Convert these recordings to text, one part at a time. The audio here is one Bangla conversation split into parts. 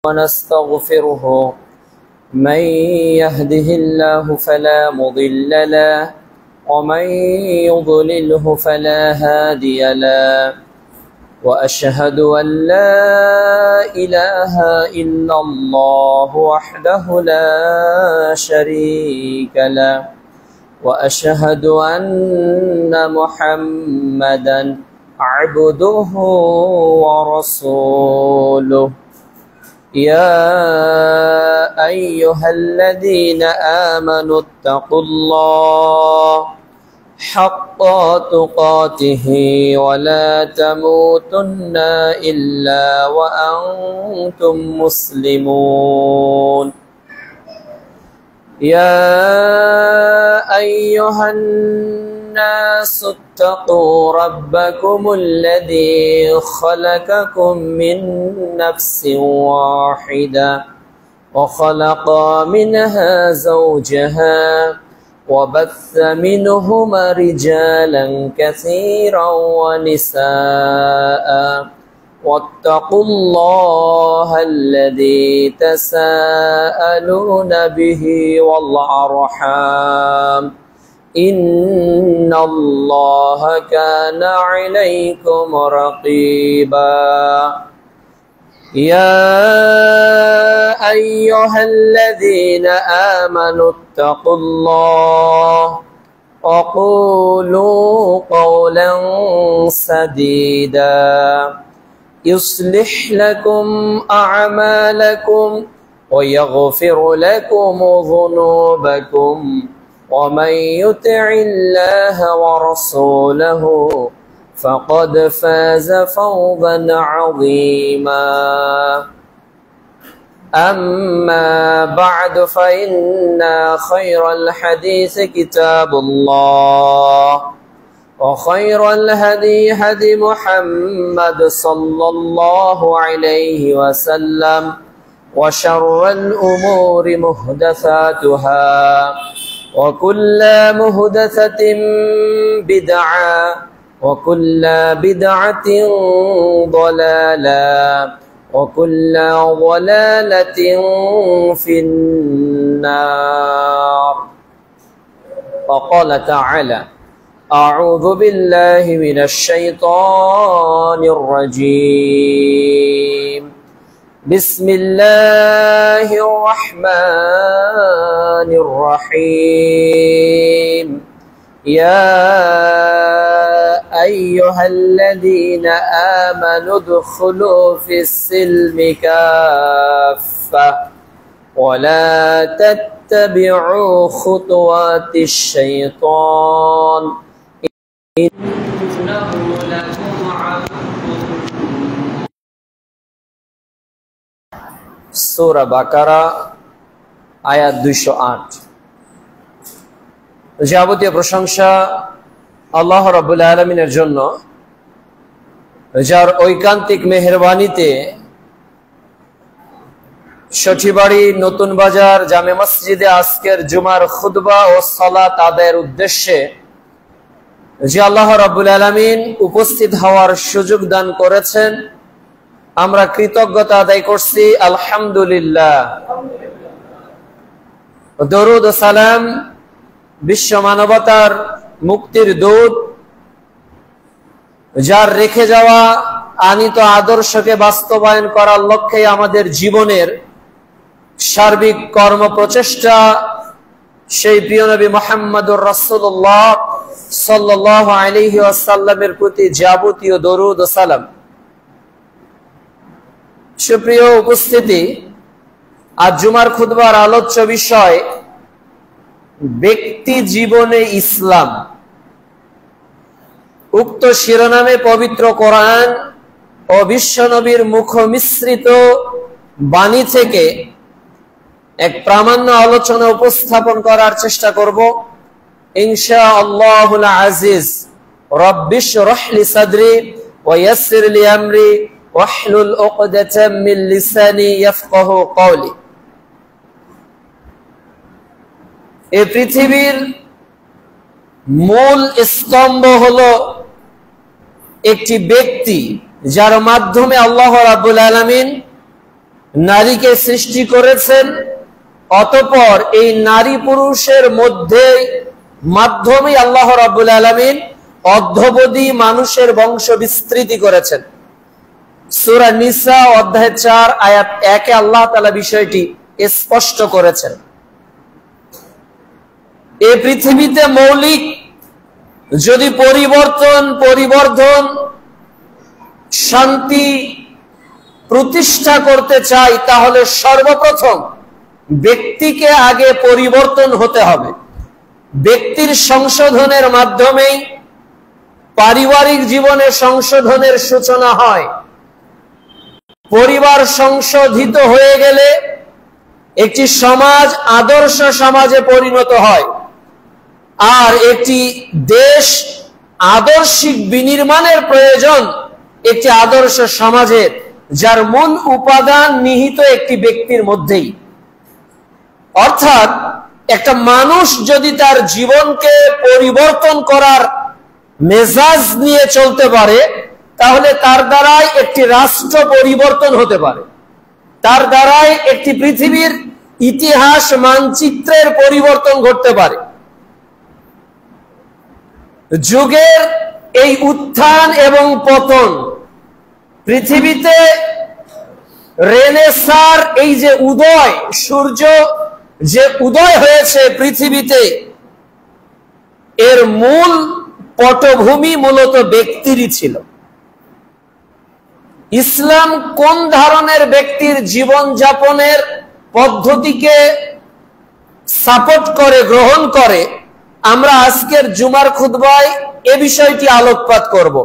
ونستغفره من يهده الله فلا مضل له ومن يضلله فلا هادي له وأشهد أن لا إله إلا الله وحده لا شريك له وأشهد أن محمدا عبده ورسوله يا أيها الذين آمنوا اتقوا الله حق تقاته ولا تموتن إلا وأنتم مسلمون يا أيها الناس اتقوا ربكم الذي خلقكم من نفس واحدة وخلق منها زوجها وبث منهما رجالا كثيرا ونساء واتقوا الله الذي تساءلون به والأرحام إن الله كان عليكم رقيبا يا أيها الذين آمنوا اتقوا الله وقولوا قولا سديدا يصلح لكم أعمالكم ويغفر لكم ذنوبكم ومن يطع الله ورسوله فقد فاز فوزا عظيما أما بعد فإن خير الحديث كتاب الله وخير الهدي هدي محمد صلى الله عليه وسلم وشر الأمور محدثاتها وكل محدثة بدعة وكل بدعة ضلالة وكل ضلالة في النار. وقال تعالى: أعوذ بالله من الشيطان الرجيم. بسم الله الرحمن الرحيم. يا أيها الذين آمنوا ادخلوا في السلم كافة ولا تتبعوا خطوات الشيطان إنه لكم عدو. সূরা বাকারা আয়াত 208। যাবতীয় প্রশংসা আল্লাহ রাব্বুল আলামিনের জন্য, যার ঐকান্তিক মেহেরবানিতে সঠিবাড়ি নতুন বাজার জামে মসজিদে আজকের জুমার খুতবা ও সালাত আদায়ের উদ্দেশ্যে যে আল্লাহ রাব্বুল আলামিন উপস্থিত হওয়ার সুযোগ দান করেছেন, আমরা কৃতজ্ঞতা আদায় করছি আলহামদুলিল্লাহ। দরুদ ও সালাম বিশ্ব মানবতার মুক্তির দূত, যার রেখে যাওয়া আনিত আদর্শকে বাস্তবায়ন করার লক্ষ্যে আমাদের জীবনের সার্বিক কর্ম প্রচেষ্টা, সেই প্রিয় নবী মুহাম্মদুর রাসূলুল্লাহ সাল্লাল্লাহু আলাইহি ওয়াসাল্লামের প্রতি যাবতীয় দরুদ ও সালাম। সুপ্রিয় উপস্থিতি, আজ জুমার খুতবার আলোচ্য বিষয় ব্যক্তি জীবনে ইসলাম। উক্ত শিরোনামে পবিত্র কোরআন ও বিশ্বনবীর মুখ মিশ্রিত বাণী থেকে এক প্রামাণ্য আলোচনা উপস্থাপন করার চেষ্টা করব ইনশাআল্লাহুল আজিজ। রব্বিশ রহলি সাদরি ওয়া ইয়াসসির লি আমরি ওয়াহলুল উকদাতাম মিন লিসানি ইয়াফকাহু কওলি। এই পৃথিবীর মূল স্তম্ভ হলো একটি ব্যক্তি, যার মাধ্যমে আল্লাহ রাব্বুল আলামিন নারীকে সৃষ্টি করেছেন, অতঃপর এই নারী পুরুষের মধ্যে মাধ্যমে আল্লাহ রাব্বুল আলামিন অদ্যবধি মানুষের বংশ বিস্তৃতি করেছেন। সূরা নিসা অধ্যায় 4 আয়াত 1-এ আল্লাহ তাআলা বিষয়টি স্পষ্ট করেছেন। এই পৃথিবীতে মৌলিক যদি পরিবর্ধন শান্তি প্রতিষ্ঠা করতে চাই, তাহলে সর্বপ্রথম ব্যক্তিকে আগে পরিবর্তন হতে হবে। ব্যক্তির সংশোধনের মাধ্যমেই পারিবারিক জীবনে সংশোধনের সূচনা হয়। পরিবার সংশোধিত হয়ে গেলে একটি সমাজ আদর্শ সমাজে পরিণত হয়, আর একটি দেশ আদর্শিক বিনির্মাণের প্রয়োজন একটি আদর্শ সমাজের, যার মূল উপাদান নিহিত একটি ব্যক্তির মধ্যেই। অর্থাৎ একটা মানুষ যদি তার জীবনকে পরিবর্তন করার মেজাজ নিয়ে চলতে পারে, তাহলে তার দ্বারাই একটি রাষ্ট্র পরিবর্তন হতে পারে, তার দ্বারাই একটি পৃথিবীর ইতিহাস মানচিত্রের পরিবর্তন ঘটতে পারে। যুগের এই উত্থান এবং পতন, পৃথিবীতে রেনেসাঁর এই যে উদয়, সূর্য যে উদয় হয়েছে পৃথিবীতে, এর মূল পটভূমি মূলত ব্যক্তিরই ছিল। ইসলাম কোন ধরনের ব্যক্তির জীবন যাপনের পদ্ধতিকে সাপোর্ট করে, গ্রহণ করে, আমরা আজকের জুমার খুতবায় এ বিষয়টি আলোকপাত করব।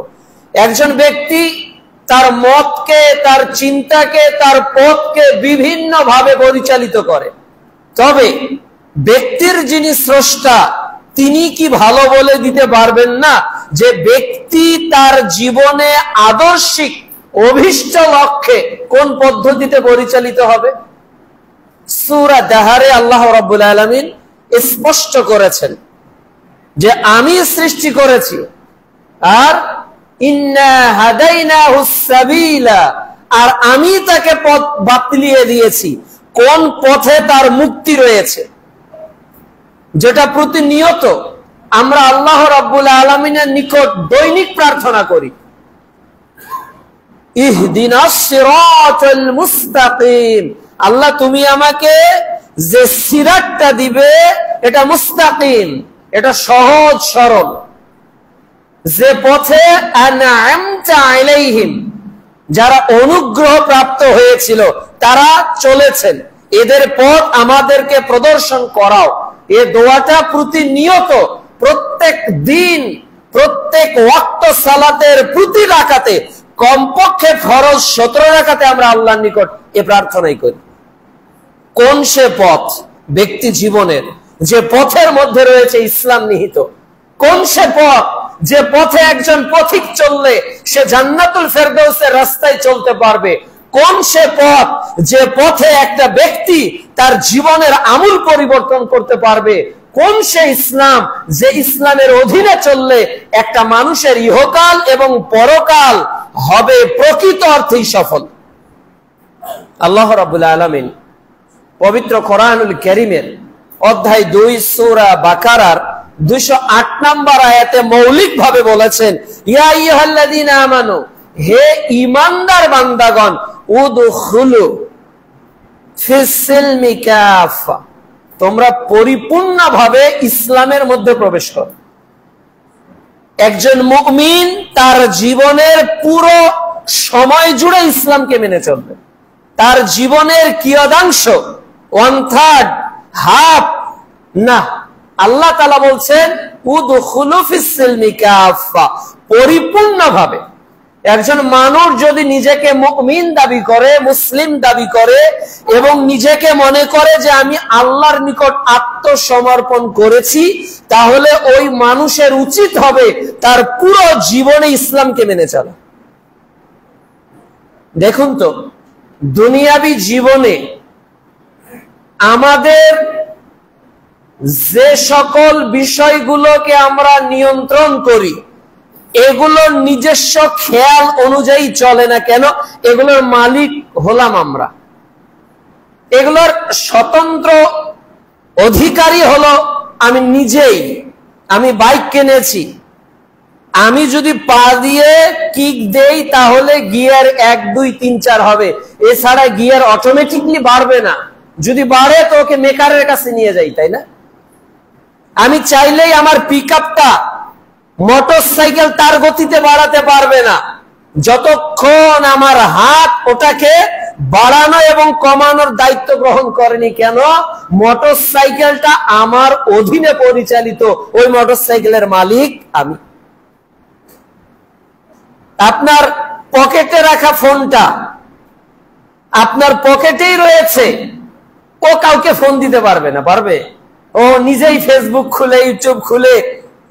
একজন ব্যক্তি তার মতকে, তার চিন্তাকে, তার পথকে বিভিন্ন ভাবে পরিচালিত করে, তবে ব্যক্তির যিনি স্রষ্টা, তিনি কি ভালো বলে দিতে পারবেন না যে ব্যক্তি তার জীবনে আদর্শিক অভিষ্ট লক্ষ্যে কোন পদ্ধতিতে পরিচালিত হবে? সূরা দাহরে আল্লাহ রাব্বুল আলামিন স্পষ্ট করেছেন যে আমি সৃষ্টি করেছি, আর ইন্না হাদাইনাহুস সাবিলা, আর আমি তাকে পথ বাতলিয়ে দিয়েছি। কোন পথে তার মুক্তি রয়েছে, যেটা প্রতিনিয়ত আমরা আল্লাহ রাব্বুল আলামিনের নিকট দৈনিক প্রার্থনা করি, ইহদিনাস সিরাতাল মুস্তাকিম। আল্লাহ তুমি আমাকে যে সিরাতটা দিবে এটা মুস্তাকিম, এটা সহজ সরল, যে পথে আনআমতা আলাইহিম, যারা অনুগ্রহ প্রাপ্ত হয়েছিল তারা চলেছেন, এদের পথ আমাদেরকে প্রদর্শন করাও। এ দোয়াটা প্রতিনিয়ত, প্রত্যেক দিন, প্রত্যেক ওয়াক্ত সালাতের প্রতি রাকাতে, কমপক্ষে ফরজ 17 রাকাতে আমরা আল্লাহর নিকট এ প্রার্থনাই করি। কোন সে পথ ব্যক্তি জীবনের, যে পথের মধ্যে রয়েছে ইসলাম নিহিত? কোন সে পথ যে পথে একজন পথিক চললে সে জান্নাতুল ফেরদৌসের রাস্তায় চলতে পারবে? কোন সে পথ যে পথে একটা ব্যক্তি তার জীবনের আমূল পরিবর্তন করতে পারবে? কোন সে ইসলাম যে ইসলামের অধীনে চললে একটা মানুষের ইহকাল এবং পরকাল হবে প্রকৃত অর্থেই সফল? আল্লাহ রাব্বুল আলামিন পবিত্র কোরআনুল কারীমের অধ্যায় 2 সূরা বাকারার 208 নম্বর আয়াতে মৌলিক ভাবে বলেছেন, ইয়া আইয়ুহাল্লাযীনা আমানু, হে ঈমানদার বান্দাগণ, উদখুলু ফিস সিলমি কাফা, তোমরা পরিপূর্ণভাবে ইসলামের মধ্যে প্রবেশ করো। একজন মুমিন তার জীবনের পুরো সময় জুড়ে ইসলামকে মেনে চলবে। তার জীবনের কিয়দাংশ, 1/3, হাফ না, আল্লাহ তাআলা বলছেন উদখুলু ফিস সিলমি কাফা, পরিপূর্ণভাবে। একজন মানুষ যদি নিজেকে মুমিন দাবি করে, মুসলিম দাবি করে, এবং নিজেকে মনে করে যে আমি আল্লাহর নিকট আত্মসমর্পণ করেছি, তাহলে ওই মানুষের উচিত হবে তার পুরো জীবনে ইসলামকে মেনে চলা। দেখুন তো, দুনিয়াবী জীবনে আমাদের যে সকল বিষয়গুলোকে আমরা নিয়ন্ত্রণ করি, এগুলোর নিজস্ব খেয়াল অনুযায়ী চলে না কেন? এগুলোর মালিক হলাম আমরা। এগুলোর স্বতন্ত্র অধিকারী হলো আমি নিজেই। আমি বাইক কিনেছি, আমি যদি পা দিয়ে কিক দেই তাহলে গিয়ার 1 2 3 4 হবে, এছাড়া গিয়ার অটোমেটিকলি বাড়বে না। যদি বাড়ে তো ওকে মেকারের কাছে নিয়ে যাই, তাই না? আমি চাইলেই আমার পিকআপটা মোটরসাইকেল তার গতিতে বাড়াতে পারবে না যতক্ষণ আমার হাত ওটাকে বাড়ানো এবং কমানোর দায়িত্ব গ্রহণ করেনি। কেন? মোটরসাইকেলটা আমার অধীনে পরিচালিত, ওই মোটরসাইকেলের মালিক আমি। আপনার পকেটে রাখা ফোনটা আপনার পকেটেই রয়েছে, ও কাউকে ফোন দিতে পারবে না, পারবে? ও নিজেই ফেসবুক খুলে, ইউটিউব খুলে,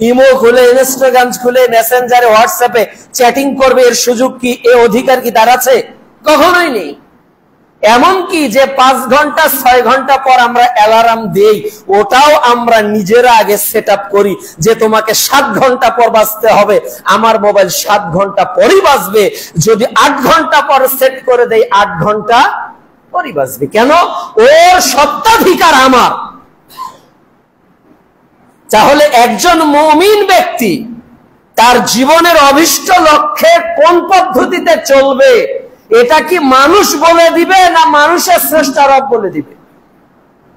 ইমো খুলে, ইনস্টাগ্রাম খুলে, মেসেঞ্জারে, হোয়াটসঅ্যাপে চ্যাটিং করবে, এর সুযোগ কি, এ অধিকার কি তার আছে? কখনোই নেই। এমনকি যে 5 ঘন্টা 6 ঘন্টা পর আমরা অ্যালার্ম দেই, ওটাও আমরা নিজেরা আগে সেট আপ করি যে তোমাকে 7 ঘন্টা পর বাজতে হবে। আমার মোবাইল 7 ঘন্টা পরই বাজবে। যদি 8 ঘন্টা পর সেট করে দেই, 8 ঘন্টা পরই বাজবে। কেন? ওর সত্ত্বাধিকার আমার। তাহলে একজন মুমিন ব্যক্তি তার জীবনের অভিষ্ট লক্ষ্যে কোন পদ্ধতিতে চলবে, এটা কি মানুষ বলে দিবে না মানুষের স্রষ্টা রব বলে দিবে?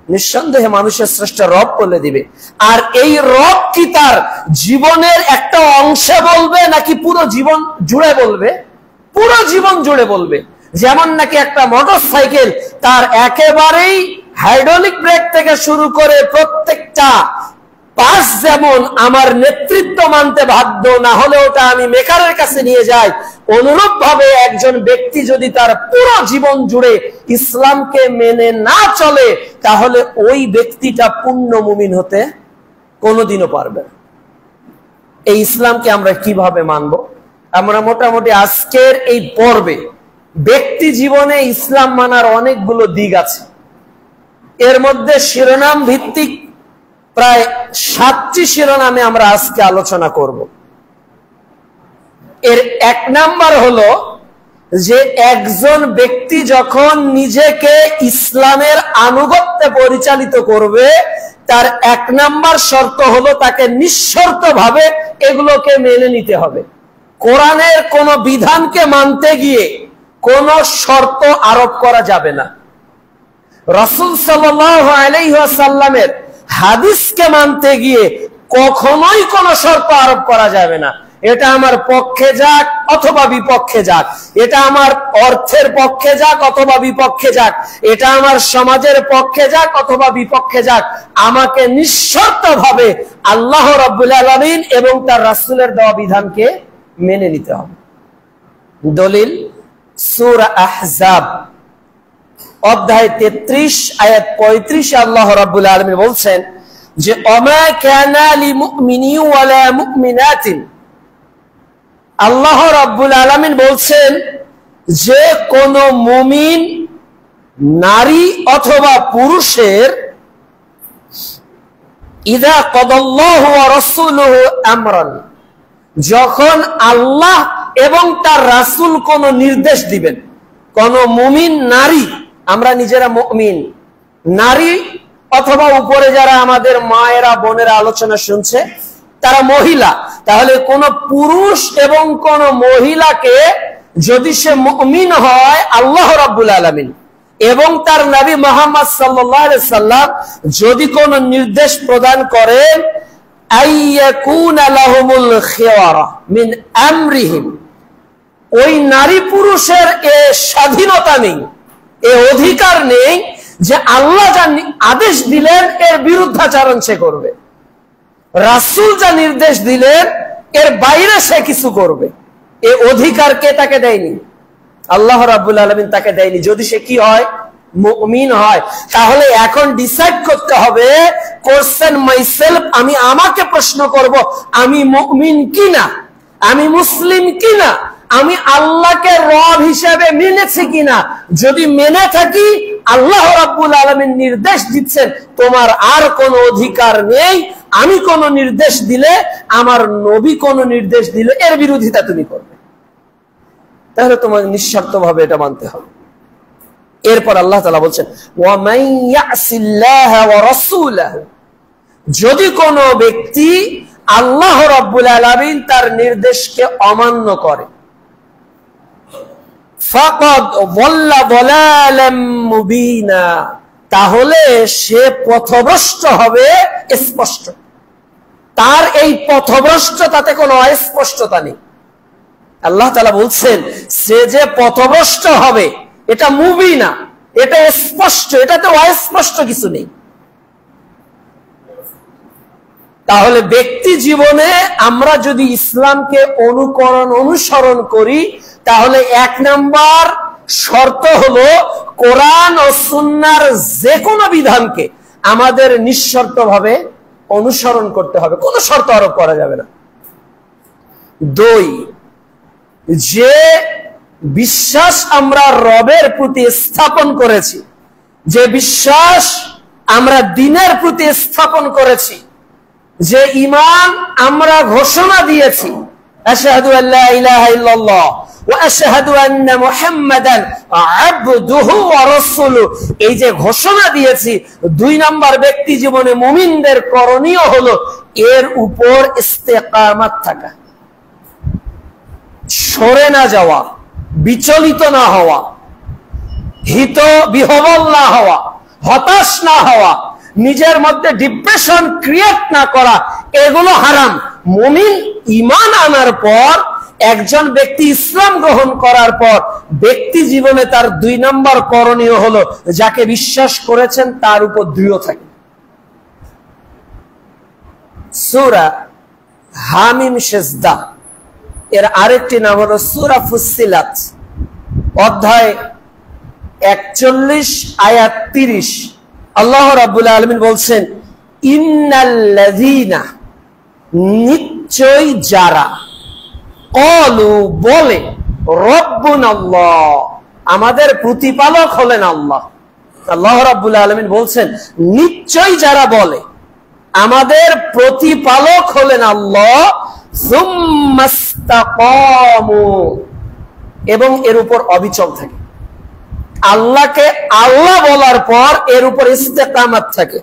নিঃসন্দেহে মানুষের স্রষ্টা রব বলে দিবে। আর এই রব কি তার জীবনের একটা অংশে বলবে নাকি পুরো জীবন জুড়ে বলবে? পুরো জীবন জুড়ে বলবে। যেমন নাকি একটা মোটরসাইকেল, তার একেবারেই হাইড্রোলিক ব্রেক থেকে শুরু করে প্রত্যেকটা পাশ যেমন আমার নেতৃত্ব মানতে বাধ্য, না হলে ওটা আমি মেকারের কাছে নিয়ে যাই, অনুরূপ ভাবে একজন ব্যক্তি যদি তার পুরো জীবন জুড়ে ইসলামকে মেনে না চলে, তাহলে ওই ব্যক্তিটা পূর্ণ মুমিন হতে কোনোদিনও পারবে না। এই ইসলামকে আমরা কিভাবে মানব? আমরা মোটামুটি আজকের এই পর্বে ব্যক্তি জীবনে ইসলাম মানার অনেকগুলো দিক আছে। এর মধ্যে শিরোনাম ভিত্তিক প্রায় 7টি শিরোনামে আমরা আজকে আলোচনা করব। এর 1 নাম্বার হলো যে একজন ব্যক্তি যখন নিজেকে ইসলামের আনুগত্যে পরিচালিত করবে, তার 1 নাম্বার শর্ত হলো তাকে নিঃশর্তভাবে এগুলোকে মেনে নিতে হবে। কোরআনের কোন বিধানকে মানতে গিয়ে কোন শর্ত আরোপ করা যাবে না। রাসূল সাল্লাল্লাহু আলাইহি ওয়াসাল্লামের হাদিসকে মানতে গিয়ে কখনোই কোনো শর্ত আরোপ করা যাবে না। এটা আমার পক্ষে যাক অথবা বিপক্ষে যাক, এটা আমার অর্থের পক্ষে যাক অথবা বিপক্ষে যাক, এটা আমার সমাজের পক্ষে যাক অথবা বিপক্ষে যাক, আমাকে নিঃশর্তভাবে আল্লাহ রাব্বুল আলামিন এবং তার রাসূলের দেওয়া বিধানকে মেনে নিতে হবে। দলিল সূরা আহজাব অধ্যায় 33 আয়াত 35 আল্লাহ রাব্বুল আলামিন বলছেন যে ওমা কানা লিমুমিনিন ওয়ালা মুমিনাতিন, আল্লাহ রাব্বুল আলামিন বলছেন যে কোন মুমিন নারী অথবা পুরুষের ইযা কাদাল্লাহু ওয়া রাসূলুহু আমরান, যখন আল্লাহ এবং তার রাসূল কোন নির্দেশ দিবেন, কোন মুমিন নারী, আমরা নিজেরা মুমিন নারী অথবা উপরে যারা আমাদের মায়েরা বোনেরা আলোচনা শুনছে তারা মহিলা, তাহলে কোন পুরুষ এবং কোন মহিলাকে যদি সে মুমিন হয় আল্লাহ রাব্বুল আলামিন এবং তার নবী মুহাম্মদ সাল্লাল্লাহু আলাইহি সাল্লাম যদি কোন নির্দেশ প্রদান করেন, আইয়াকুনা লাহুমুল খিয়ারা মিন আমরিহিম, ওই নারী পুরুষের এ স্বাধীনতা নেই, এ অধিকার নেই যে আল্লাহ যা আদেশ দিলেন এর বিরুদ্ধাচরণ সে করবে, রাসূল যা নির্দেশ দিলেন এর বাইরে সে কিছু করবে। এ অধিকার কে তাকে দেয়নি? আল্লাহ রাব্বুল আলামিন তাকে দেয়নি। যদি সে কি হয়? মুমিন হয়। তাহলে এখন ডিসাইড করতে হবে, কোশ্চেন মাইসেলফ, আমি আমাকে প্রশ্ন করব, আমি মুমিন কিনা, আমি মুসলিম কিনা, আমি আল্লাহকে রব হিসেবে মেনেছি কিনা। যদি মেনে থাকি, আল্লাহ রাব্বুল আলামিন নির্দেশ দিচ্ছেন তোমার আর কোনো অধিকার নেই, আমি কোন নির্দেশ দিলে, আমার নবী কোন নির্দেশ দিলে এর বিরোধিতা তুমি করবে, তাহলে তোমাকে নিঃশর্তভাবে এটা মানতে হবে। এরপর আল্লাহ তাআলা বলছেন ওয়া মান ইয়াসিল্লাহা ওয়া রাসূলাহু, যদি কোনো ব্যক্তি আল্লাহ রাব্বুল আলামিন তার নির্দেশকে অমান্য করে, ফাকাদ যাল্লা যালালাম মুবিনা, তাহলে সে পথভ্রষ্ট হবে স্পষ্ট। তার এই পথভ্রষ্টতাতে কোনো অস্পষ্টতা নেই। আল্লাহ তাআলা বলছেন সে যে পথভ্রষ্ট হবে এটা মুবিনা, এটা স্পষ্ট, এটাতে অস্পষ্ট কিছু নেই। তাহলে ব্যক্তি জীবনে আমরা যদি ইসলামকে অনুসরণ করি, তাহলে 1 নাম্বার শর্ত হলো কোরআন ও সুন্নাহর যে কোনো বিধানকে আমাদের নিঃশর্তভাবে অনুসরণ করতে হবে, কোনো শর্ত আরোপ করা যাবে না। 2, যে বিশ্বাস আমরা রবের প্রতি স্থাপন করেছি, যে বিশ্বাস আমরা দ্বীনের প্রতি স্থাপন করেছি, যে ঈমান আমরা ঘোষণা দিয়েছি, আশহাদু আল্লা ইলাহা ইল্লাল্লাহ ওয়া আশহাদু আন্না মুহাম্মাদান আবদুহু ওয়া রাসূলুহু, এই যে ঘোষণা দিয়েছি, 2 নাম্বার ব্যক্তি জীবনে মুমিনদের করণীয় হলো এর উপর ইস্তেকামাত থাকা, সরে না যাওয়া, বিচলিত না হওয়া, হিত বিহবল না হওয়া, হতাশ না হওয়া, নিজের মধ্যে ডিপ্রেশন ক্রিয়েট না করা, এগুলো হারাম। মুমিন ঈমান আনার পর, একজন ব্যক্তি ইসলাম গ্রহণ করার পর ব্যক্তি জীবনে তার 2 নাম্বার করণীয় হলো যাকে বিশ্বাস করেছেন তার উপর দৃঢ় থাকে। সূরা হামিম সেজদা এর আরেকটি নাম হলো সূরা ফুসসিলাত, অধ্যায় 41 আয়াত 30। আল্লাহ রাব্বুল আলামিন বলছেন ইন্নাল্লাযীনা, নিশ্চয় যারা, ক্বালু বলে, রব্বুনাল্লাহ, আমাদের প্রতিপালক হলেন আল্লাহ। আল্লাহ রাব্বুল আলামিন বলছেন নিশ্চয় যারা বলে আমাদের প্রতিপালক হলেন আল্লাহ, সুম্মাস্তাকামু, এবং এর উপর অবিচল থাকে। আল্লাহকে আল্লাহ বলার পর এর উপর ইস্তেকামাত থাকে।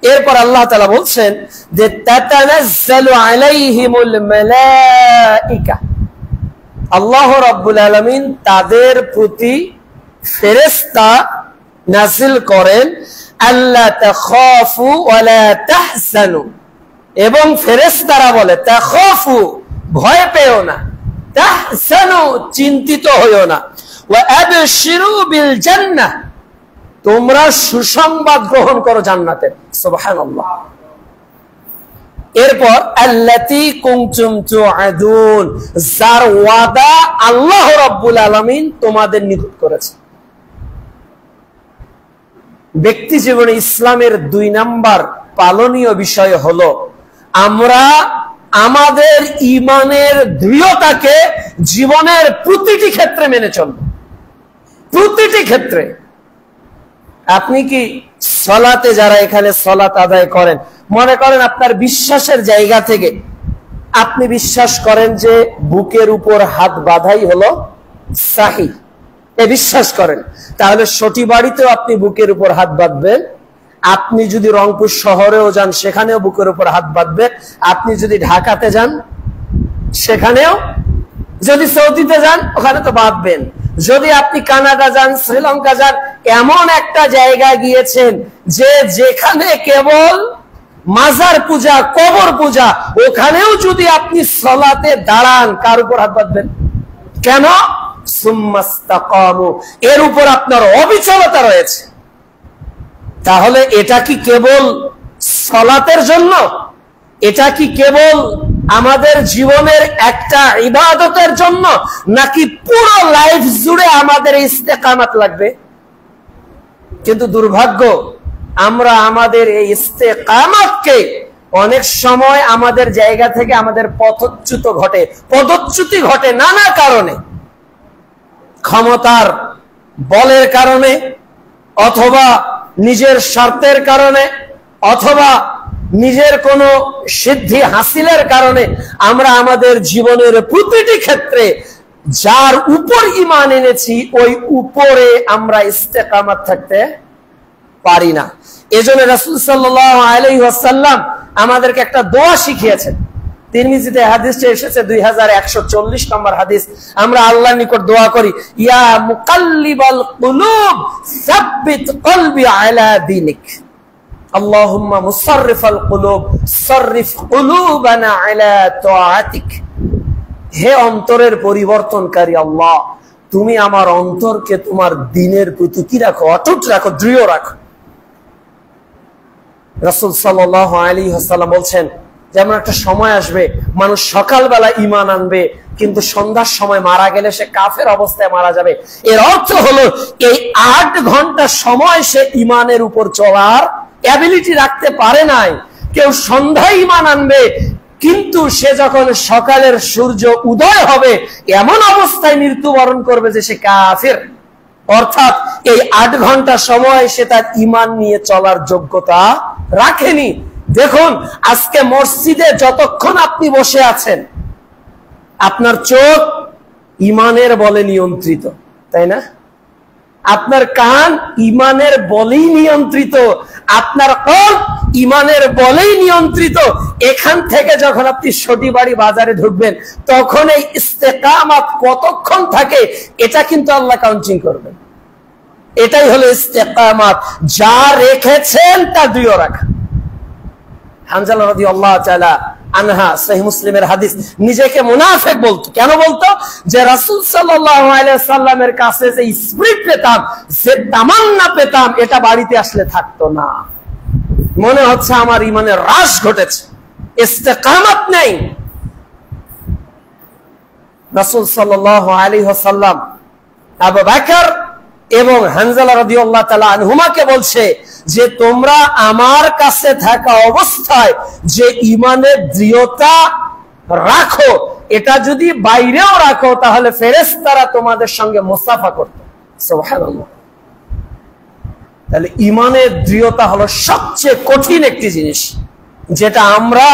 এরপর আল্লাহ তাআলা বলছেন যে তাতানাজ্জালু আলাইহিমুল মালাইকা, আল্লাহ রাব্বুল আলামিন তাদের প্রতি ফেরেশতা নাযিল করেন, আল্লা তাখাফু ওয়া লা তাহজানু, এবং ফেরেশতারা বলে তাখাফু, ভয় পেও না, তাহজানু, চিন্তিত হইও না, ওয়া আবশিরু বিল জান্নাহ, তোমরা সুসংবাদ গ্রহণ করো জান্নাতের। সুবহানাল্লাহ। এরপর আল্লাতী কুনতুম তুআদুন, যার ওয়াদা আল্লাহ রাব্বুল আলামিন তোমাদের নিকট করেছে। ব্যক্তি জীবনে ইসলামের 2 নাম্বার পালনীয় বিষয় হলো আমরা আমাদের ঈমানের দৃঢ়তাকে জীবনের প্রতিটি ক্ষেত্রে মেনে চলব। প্রতিটি ক্ষেত্রে। আপনি কি সালাতে, যারা এখানে সালাত আদায় করেন, মনে করেন আপনার বিশ্বাসের জায়গা থেকে আপনি বিশ্বাস করেন যে বুকের উপর হাত বাঁধাই হলো সাহি, এ বিশ্বাস করেন, তাহলে সটি বাড়িতেও আপনি বুকের উপর হাত বাঁধবেন। আপনি যদি রংপুর শহরেও যান সেখানেও বুকের উপর হাত বাঁধবেন। আপনি যদি ঢাকাতে যান সেখানেও, যদি সৌদিতে যান ওখানে তো বাঁধবেন। যদি আপনি কানাডা যান, শ্রীলঙ্কা যান, এমন একটা জায়গায় গিয়েছেন যে যেখানে কেবল মাজার পূজা, কবর পূজা, ওখানেও যদি আপনি সালাতে দাঁড়ান, কার উপর হাত বাঁধবেন? কেন? সুম্মাস্তাকামু, এর উপর আপনার অবিচলতা রয়েছে। তাহলে এটা কি কেবল সালাতের জন্য? এটা কি কেবল আমাদের জীবনের একটা ইবাদতের জন্য, নাকি পুরো লাইফ জুড়ে আমাদের ইস্তেকামাত লাগবে? কিন্তু দুর্ভাগ্য, আমরা আমাদের এই ইস্তেকামাতকে অনেক সময় আমাদের জায়গা থেকে আমাদের পদচ্যুতি ঘটে নানা কারণে। ক্ষমতার বলের কারণে, অথবা নিজের স্বার্থের কারণে, অথবা নিজের কোনো সিদ্ধি হাসিলের কারণে আমরা আমাদের জীবনের প্রতিটি ক্ষেত্রে যার উপর ঈমান এনেছি ওই উপরে আমরা ইস্তেকামাত থাকতে পারি না। এজন্য রাসূল সাল্লাল্লাহু আলাইহি ওয়াসাল্লাম আমাদেরকে একটা দোয়া শিখিয়েছেন। তিরমিজিতে হাদিসটা এসেছে 2140 নম্বর হাদিস। আমরা আল্লাহর নিকট দোয়া করি, ইয়া মুকাল্লিবাল কুলুব সাব্বিত কলবি আলা দীনিক, আল্লাহুম্মা মুসাররিফাল কুলুব সাররিফ কুলুবানা আলা তাআতিক। হে অন্তরের পরিবর্তনকারী আল্লাহ, তুমি আমার অন্তরকে তোমার দ্বীনের প্রতি কি রাখো? অটুট রাখো, দৃঢ় রাখো। রাসূল সাল্লাল্লাহু আলাইহি ওয়াসাল্লাম বলছেন, যেমন একটা সময় আসবে মানুষ সকালবেলা ঈমান আনবে কিন্তু সন্ধ্যার সময় মারা গেলে সে কাফের অবস্থায় মারা যাবে। এর অর্থ হলো এই 8 ঘন্টা সময় সে ঈমানের উপর চলার অ্যাবিলিটি রাখতে পারে নাই। কেউ সন্ধ্যায় ঈমান আনবে কিন্তু সে যখন সকালের সূর্য উদয় হবে এমন অবস্থায় মৃত্যুবরণ করবে যে সে কাফের। অর্থাৎ এই 8 ঘন্টা সময় সে তার ঈমান নিয়ে চলার যোগ্যতা রাখেনি। দেখুন, আজকে মসজিদে যতক্ষণ আপনি বসে আছেন আপনার চোখ ঈমানের বলে নিয়ন্ত্রিত, তাই না? আপনার কান ঈমানের বলেই নিয়ন্ত্রিত, আপনার কলব ঈমানের বলেই নিয়ন্ত্রিত। এখান থেকে যখন আপনি সটিবাড়ি বাজারে ঢুকবেন তখন এই ইস্তেকামাত কতক্ষণ থাকে এটা কিন্তু আল্লাহ কাউন্টিং করবেন। এটাই হলো ইস্তেকামাত, যা রেখেছেন তা দৃঢ় রাখা। হানজালা রাদিয়াল্লাহু তাআলা আনহা, সহিহ মুসলিমের হাদিস, নিজেকে মুনাফিক বলতো। কেন বলতো? যে রাসূল সাল্লাল্লাহু আলাইহি সাল্লামের কাছে যে স্পিরিট পেতাম, যে তামান্না পেতাম, এটা বাড়িতে আসলে থাকতো না। মনে হচ্ছে আমার ঈমানের হ্রাস ঘটেছে, ইস্তেকামাত নেই। রাসূল সাল্লাল্লাহু আলাইহি ওয়াসাল্লাম আবু বকর এবং হানজালা রাদিয়াল্লাহু তাআলা আনহুমাকে বলছে যে তোমরা আমার কাছে থাকা অবস্থায় যে ঈমানের দৃঢ়তা রাখো, এটা যদি বাইরেও রাখো তাহলে ফেরেশতারা তোমাদের সঙ্গে মুসাফা করত। সুবহানাল্লাহ। তাহলে ঈমানের দৃঢ়তা হলো সবচেয়ে কঠিন একটি জিনিস, যেটা আমরা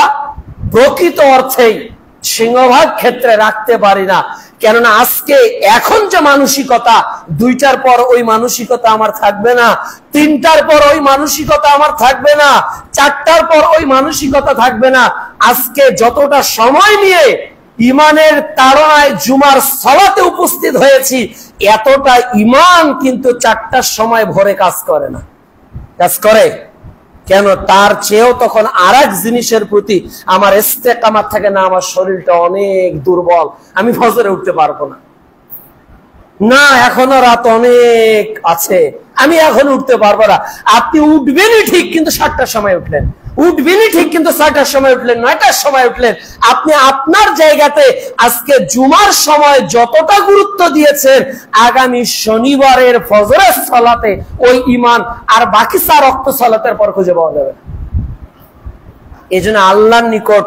প্রকৃত অর্থেই সিংহভাগ ক্ষেত্রে রাখতে পারি না। কেননা আজকে এখন যে মানসিকতা, 2টার পর ওই মানসিকতা আমার থাকবে না, 3টার পর ওই মানসিকতা আমার থাকবে না, 4টার পর ওই মানসিকতা থাকবে না। আজকে যতটা সময় নিয়ে ঈমানের তাড়নায় জুমার সালাতে উপস্থিত হয়েছি, এতটা ঈমান কিন্তু 4টার সময় ভোরে কাজ করে না। কাজ করে কেন? তার চেয়েও তখন আরেক জিনিসের প্রতি আমার ইস্তেকামাত থাকে না, আমার শরীরটা অনেক দুর্বল, আমি ফজরে উঠতে পারবো না, না এখনো রাত অনেক আছে, আমি এখন উঠতে পারবো না। আপনি উঠবেনই ঠিক কিন্তু 7টার সময় উঠলেন, উঠবেনই ঠিক কিন্তু 6টার সময় উঠলেন, 9টার সময় উঠলেন। আপনি আপনার জায়গাতে আজকে জুমার সময় যতটা গুরুত্ব দিয়েছেন, আগামী শনিবারের ফজরের সালাতে ওই ঈমান আর বাকি 4 ওয়াক্ত সালাতের পর খুঁজে পাওয়া যাবে। এজন্য আল্লাহর নিকট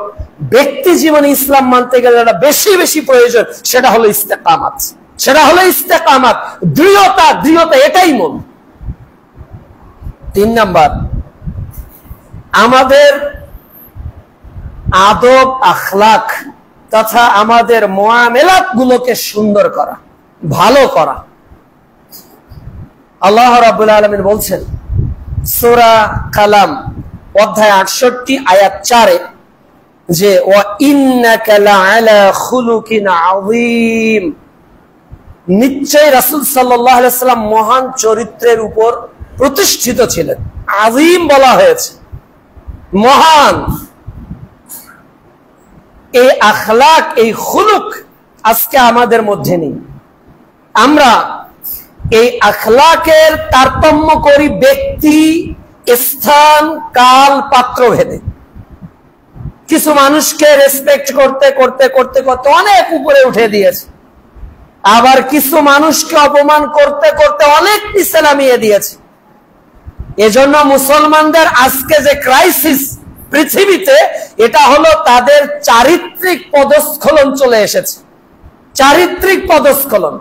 ব্যক্তি জীবনে ইসলাম মানতে গেলে যেটা বেশি বেশি প্রয়োজন সেটা হলো ইস্তেকামাত, সেটা হলো ইস্তেকামাত, দৃঢ়তা। দৃঢ়তা এটাই মূল। 3 নাম্বার, আমাদের আদব আখলাক তথা আমাদের মুআমালাত গুলোকে সুন্দর করা, ভালো করা। আল্লাহ রাব্বুল আলামিন বলছেন সূরা কালাম অধ্যায় 68 আয়াত 4 যে ওয়া ইন্নাকা লাআলা খুলুকিন আযীম, নিশ্চয় রাসূল সাল্লাল্লাহু আলাইহি ওয়াসাল্লাম মহান চরিত্রের উপর প্রতিষ্ঠিত ছিলেন। আযীম বলা হয়েছে, মহান। এই আখলাক, এই খুলুক আজকে আমাদের মধ্যে নেই। আমরা এই আখলাকের তারতম্য করি ব্যক্তি, স্থান, কাল, পাত্র ভেদে। কিছু মানুষকে রেসপেক্ট করতে করতে করতে করতে অনেক উপরে উঠে দিয়েছে, আবার কিছু মানুষকে অপমান করতে করতে অনেক নিচে নামিয়ে দিয়েছে। এজন্য মুসলমানদের আজকে যে ক্রাইসিস পৃথিবীতে, এটা হলো তাদের চারিত্রিক পদস্খলন চলে এসেছে। চারিত্রিক পদস্খলন,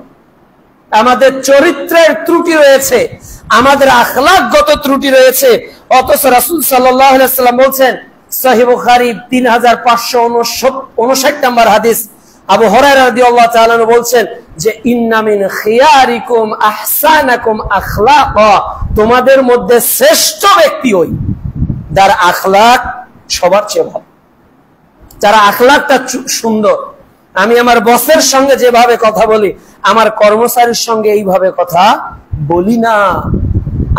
আমাদের চরিত্রের ত্রুটি রয়েছে, আমাদের আখলাকগত ত্রুটি রয়েছে। অথচ রাসূল সাল্লাল্লাহু আলাইহি ওয়াসাল্লাম বলছেন, সহিহ বুখারী 3559 নম্বর হাদিস, আবু হুরায়রা রাদিয়াল্লাহু তাআলা আনহু বলছেন যে ইন্না মিন খিয়ারিকুম আহসানাকুম আখলাকা, তোমাদের মধ্যে শ্রেষ্ঠ ব্যক্তি ওই যার আখলাক সবার চেয়ে ভালো, যার আখলাকটা সুন্দর। আমি আমার বসের সঙ্গে যেভাবে কথা বলি, আমার কর্মচারীর সঙ্গে এইভাবে কথা বলি না।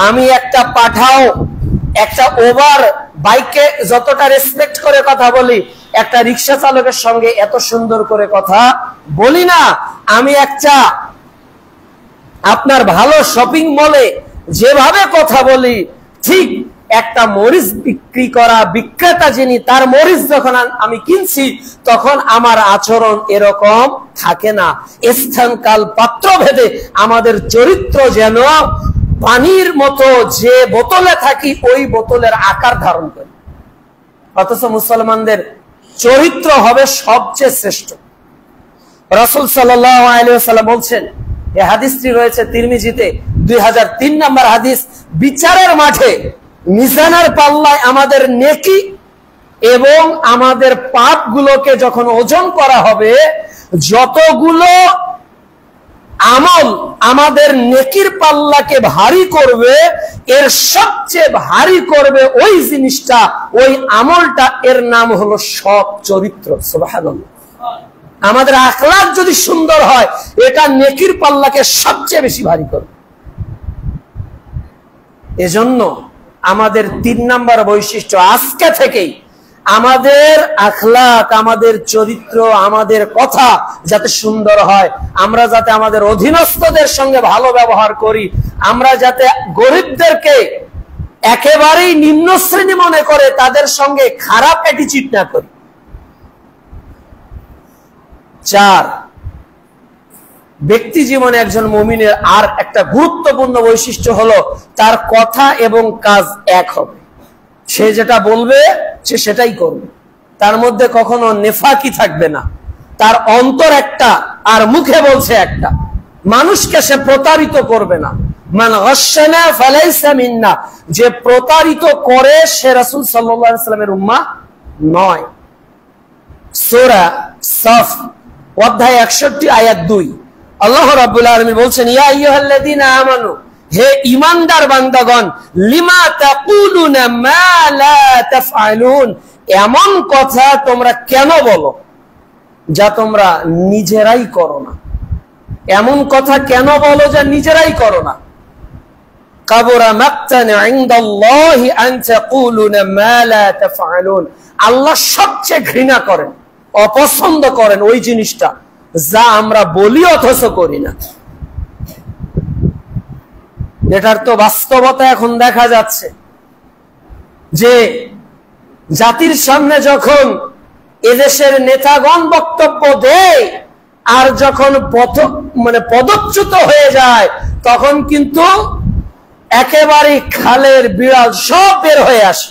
আমি একটা পাঠাও, একটা ওভার বাইকে যতটা রেসপেক্ট করে কথা বলি, একটা রিক্সা চালকের সঙ্গে এত সুন্দর করে কথা বলি না। আমি একটা আপনার ভালো শপিং মলে যেভাবে কথা বলি, ঠিক একটা মরিচ বিক্রি করা বিক্রেতা যিনি, তার মরিচ যখন আমি কিনছি তখন আমার আচরণ এরকম থাকে না। স্থান কাল পাত্র ভেদে আমাদের চরিত্র যেন পানির মতো, যে বোতলে থাকি ওই বোতলের আকার ধারণ করে। অথচ মুসলমানদের চরিত্র হবে সবচেয়ে শ্রেষ্ঠ। রাসূল সাল্লাল্লাহু আলাইহি ওয়াসাল্লাম বলছেন, এই হাদিসটি রয়েছে তিরমিজিতে 2003 নম্বর হাদিস, বিচারের মাঠে মিজানের পাল্লায় আমাদের নেকি এবং আমাদের পাপগুলোকে যখন ওজন করা হবে, যতগুলো আমল আমাদের নেকির পাল্লাকে ভারী করবে, এর সবচেয়ে ভারী করবে ওই জিনিসটা, ওই আমলটা, এর নাম হলো সৎ চরিত্র। সুবহানাল্লাহ। আমাদের আখলাক যদি সুন্দর হয়, এটা নেকির পাল্লাকে সবচেয়ে বেশি ভারী করবে। এজন্য আমাদের 3 নাম্বার বৈশিষ্ট্য, আজকে থেকেই আমাদের আখলাক, আমাদের চরিত্র, আমাদের কথা যাতে সুন্দর হয়, আমরা যাতে আমাদের অধীনস্থদের সঙ্গে ভালো ব্যবহার করি, আমরা যাতে গরিবদেরকে একেবারেই নিম্ন শ্রেণী মনে করে তাদের সঙ্গে খারাপ অ্যাটিচিউড না করি। 4, ব্যক্তি জীবনে একজন মুমিনের আর একটা গুরুত্বপূর্ণ বৈশিষ্ট্য হলো তার কথা এবং কাজ এক হবে। সে যেটা বলবে সে সেটাই করবে, তার মধ্যে কখনো নেফাকি থাকবে না। তার অন্তর একটা আর মুখে বলছে একটা। মানুষকে সে প্রতারিত করবে না। মান গাশশানা ফালাইসা মিন্না, যে প্রতারিত করে সে রাসূল সাল্লাল্লাহু আলাইহি ওয়াসাল্লামের উম্মাহ নয়। সূরা সাফ অধ্যায় 61 আয়াত 2, আল্লাহ রাব্বুল আলামিন বলছেন, ইয়া আইয়ুহাল্লাযীনা আমানু, হে ঈমানদার বান্দাগণ, লিমা তাকুলুনা মা লা তাফআলুন, এমন কথা তোমরা কেন বলো যা তোমরা নিজেরাই করো না। এমন কথা কেন বলো যা নিজেরাই করো না। কাবুরা মাকতান ইনদাল্লাহি আন তাকুলুনা মা লা তাফআলুন, আল্লাহ সবচেয়ে ঘৃণা করেন, অপছন্দ করেন ওই জিনিসটা যা আমরা বলি অথচ করি না। এটার তো বাস্তবতা এখন দেখা যাচ্ছে যে জাতির সামনে যখন এদেশের নেতাগণ বক্তব্য দেয় আর যখন পদচ্যুত হয়ে যায়, তখন কিন্তু একেবারে খালের বিড়াল সব বের হয়ে আসে।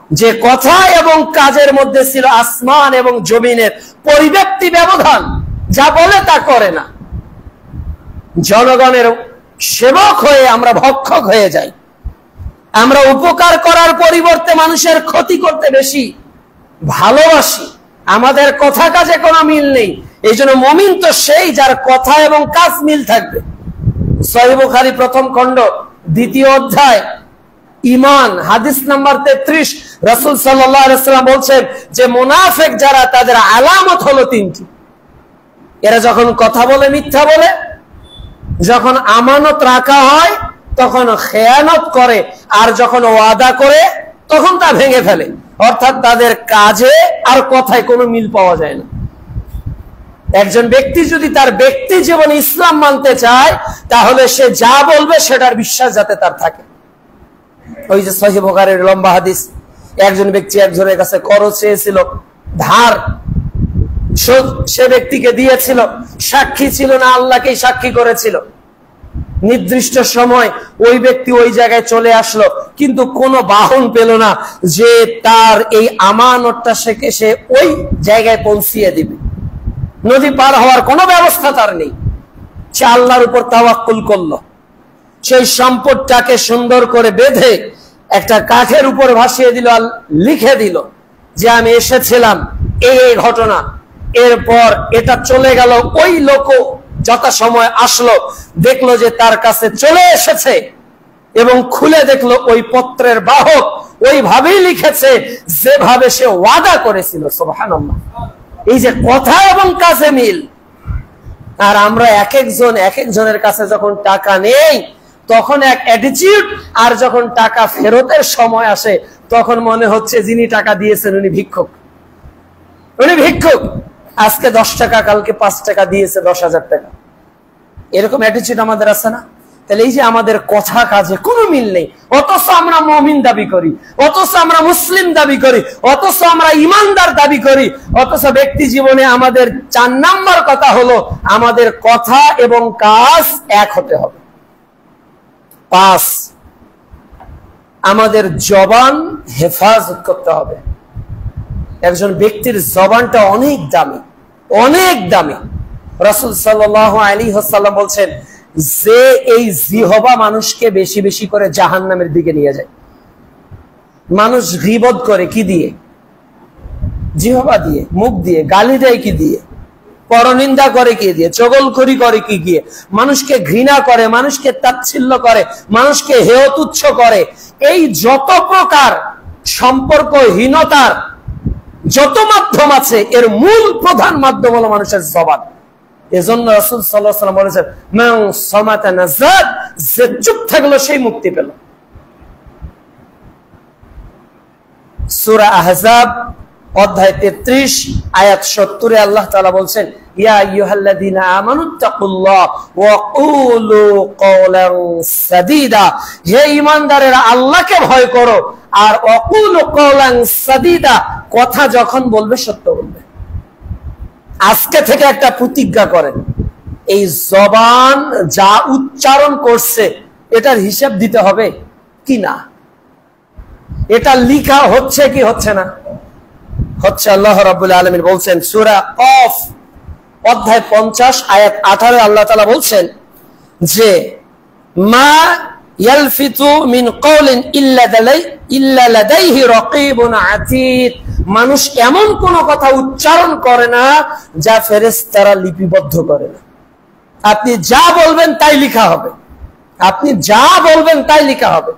যে কথা এবং কাজের মধ্যে ছিল আসমান এবং জমিনের পরিব্যাপ্তি ব্যবধান, যা বলে তা করে না। জনগণের সেবক হয়ে আমরা ভক্ষক হয়ে যাই। আমরা উপকার করার পরিবর্তে মানুষের ক্ষতি করতে বেশি ভালোবাসি। আমাদের কথা কাজে কোনো মিল নেই। এই জন্য মুমিন তো সেই যার কথা এবং কাজ মিল থাকবে। সহিহ বুখারী 1ম খণ্ড 2য় অধ্যায় ঈমান হাদিস নাম্বার 33, রাসূল সাল্লাল্লাহু আলাইহি ওয়াসাল্লাম বলছেন যে মুনাফিক যারা, তাদের আলামত হলো 3টি। এরা যখন কথা বলে মিথ্যা বলে, যখন আমানত রাখা হয় তখন খেয়ানত করে, আর যখন ওয়াদা করে তখন তা ভেঙে ফেলে। অর্থাৎ তাদের কাজে আর কথায় কোনো মিল পাওয়া যায় না। একজন ব্যক্তি যদি তার ব্যক্তি জীবনে ইসলাম মানতে চায়, তাহলে সে যা বলবে সেটার বিশ্বাস যাতে তার থাকে। ওই যে সহিহ বুখারীর লম্বা হাদিস, একজন ব্যক্তি একজনের কাছে করজ চেয়েছিল, ধার, সে ব্যক্তিকে দিয়েছিল, সাক্ষী ছিল না, আল্লাহকেই সাক্ষী করেছিল। নির্দিষ্ট সময় ওই ব্যক্তি ওই জায়গায় চলে আসলো, কিন্তু কোনো বাহন পেল না যে তার এই আমানতটা সে ওই জায়গায় পৌঁছিয়ে দিবে। নদী পার হওয়ার কোনো ব্যবস্থা তার নেই। সে আল্লাহর উপর তাওয়াক্কুল করলো, সেই সম্পদটাকে সুন্দর করে বেঁধে একটা কাঠের উপর ভাসিয়ে দিল, আর লিখে দিল যে আমি এসেছিলাম এই ঘটনা, এরপর এটা চলে গেল, ওই লোক যথাসময় আসলো, দেখলো যে তার কাছে চলে এসেছে এবং খুলে দেখলো ওই পত্রের বাহক ওইভাবেই লিখেছে যেভাবে সে ওয়াদা করেছিল। সুবহানাল্লাহ, এই যে কথা এবং কাজে মিল। আর আমরা এক একজনের কাছে যখন টাকা নেই তখন এক অ্যাটিটিউড, আর যখন টাকা ফেরতের সময় আসে তখন মনে হচ্ছে যিনি টাকা দিয়েছেন উনি ভিক্ষুক। আজকে 10 টাকা, কালকে 5 টাকা দিয়েছে 10,000 টাকা, এরকম অ্যাটিটিউড আমাদের আছে না? তাহলে এই যে আমাদের কথা কাজে কোনো মিল নেই, অথচ আমরা মুমিন দাবি করি, অথচ আমরা মুসলিম দাবি করি, অথচ আমরা ইমানদার দাবি করি, অথচ ব্যক্তি জীবনে আমাদের 4 নাম্বার কথা হলো আমাদের কথা এবং কাজ এক হতে হবে। 5, আমাদের জবান হেফাজত করতে হবে। একজন ব্যক্তির জবানটা অনেক দামি, অনেক দামি। রাসূল সাল্লাল্লাহু আলাইহি ওয়াসাল্লাম বলছেন যে এই জিহবা মানুষকে বেশি বেশি করে জাহান্নামের দিকে নিয়ে যায়। মানুষ গীবত করে কি দিয়ে? জিহবা দিয়ে, মুখ দিয়ে। গালি দেয় কি দিয়ে? পরনিন্দা করে কি দিয়ে? চগলখড়ি করে কি দিয়ে? মানুষকে ঘৃণা করে, মানুষকে তাচ্ছিল্য করে, মানুষকে হেয় তুচ্ছ করে। এই যত প্রকার সম্পর্কহীনতার যত মাধ্যম আছে এর মূল প্রধান মাধ্যম হলো মানুষের জবান। এজন্য রাসূল সাল্লাল্লাহু আলাইহি ওয়াসাল্লাম বলেছেন, মান সামাতা নাজাত, যে চুপ থাকলো সেই মুক্তি পেল। সূরা আহজাব অধ্যায় 33 আয়াত 70 এ আল্লাহ তাআলা বলছেন, ইয়া আইয়ুহাল্লাযীনা আমানুত্তাকুল্লাহ ওয়া কুলু কওলান সাদীদা, হে ঈমানদারেরা আল্লাহকে ভয় করো আর ওয়াকুলু কওলান সাদীদা, কথা যখন বলবে সত্য বলবে। আজকে থেকে একটা প্রতিজ্ঞা করেন, এই জবান যা উচ্চারণ করছে এটার হিসাব দিতে হবে কি না? এটা লিখা হচ্ছে কি হচ্ছে না? হচ্ছে। আল্লাহ রাব্বুল আলামিন বলছেন সূরা কফ অধ্যায় 50 আয়াত 18 আল্লাহ তাআলা বলছেন যে মা ইয়ালফিতু মিন কওলিন ইল্লা লাদাইহি রাকীবুন আতীদ, মানুষ এমন কোন কথা উচ্চারণ করে না যা ফেরেশতারা লিপিবদ্ধ করে না। আপনি যা বলবেন তাই লেখা হবে, আপনি যা বলবেন তাই লেখা হবে।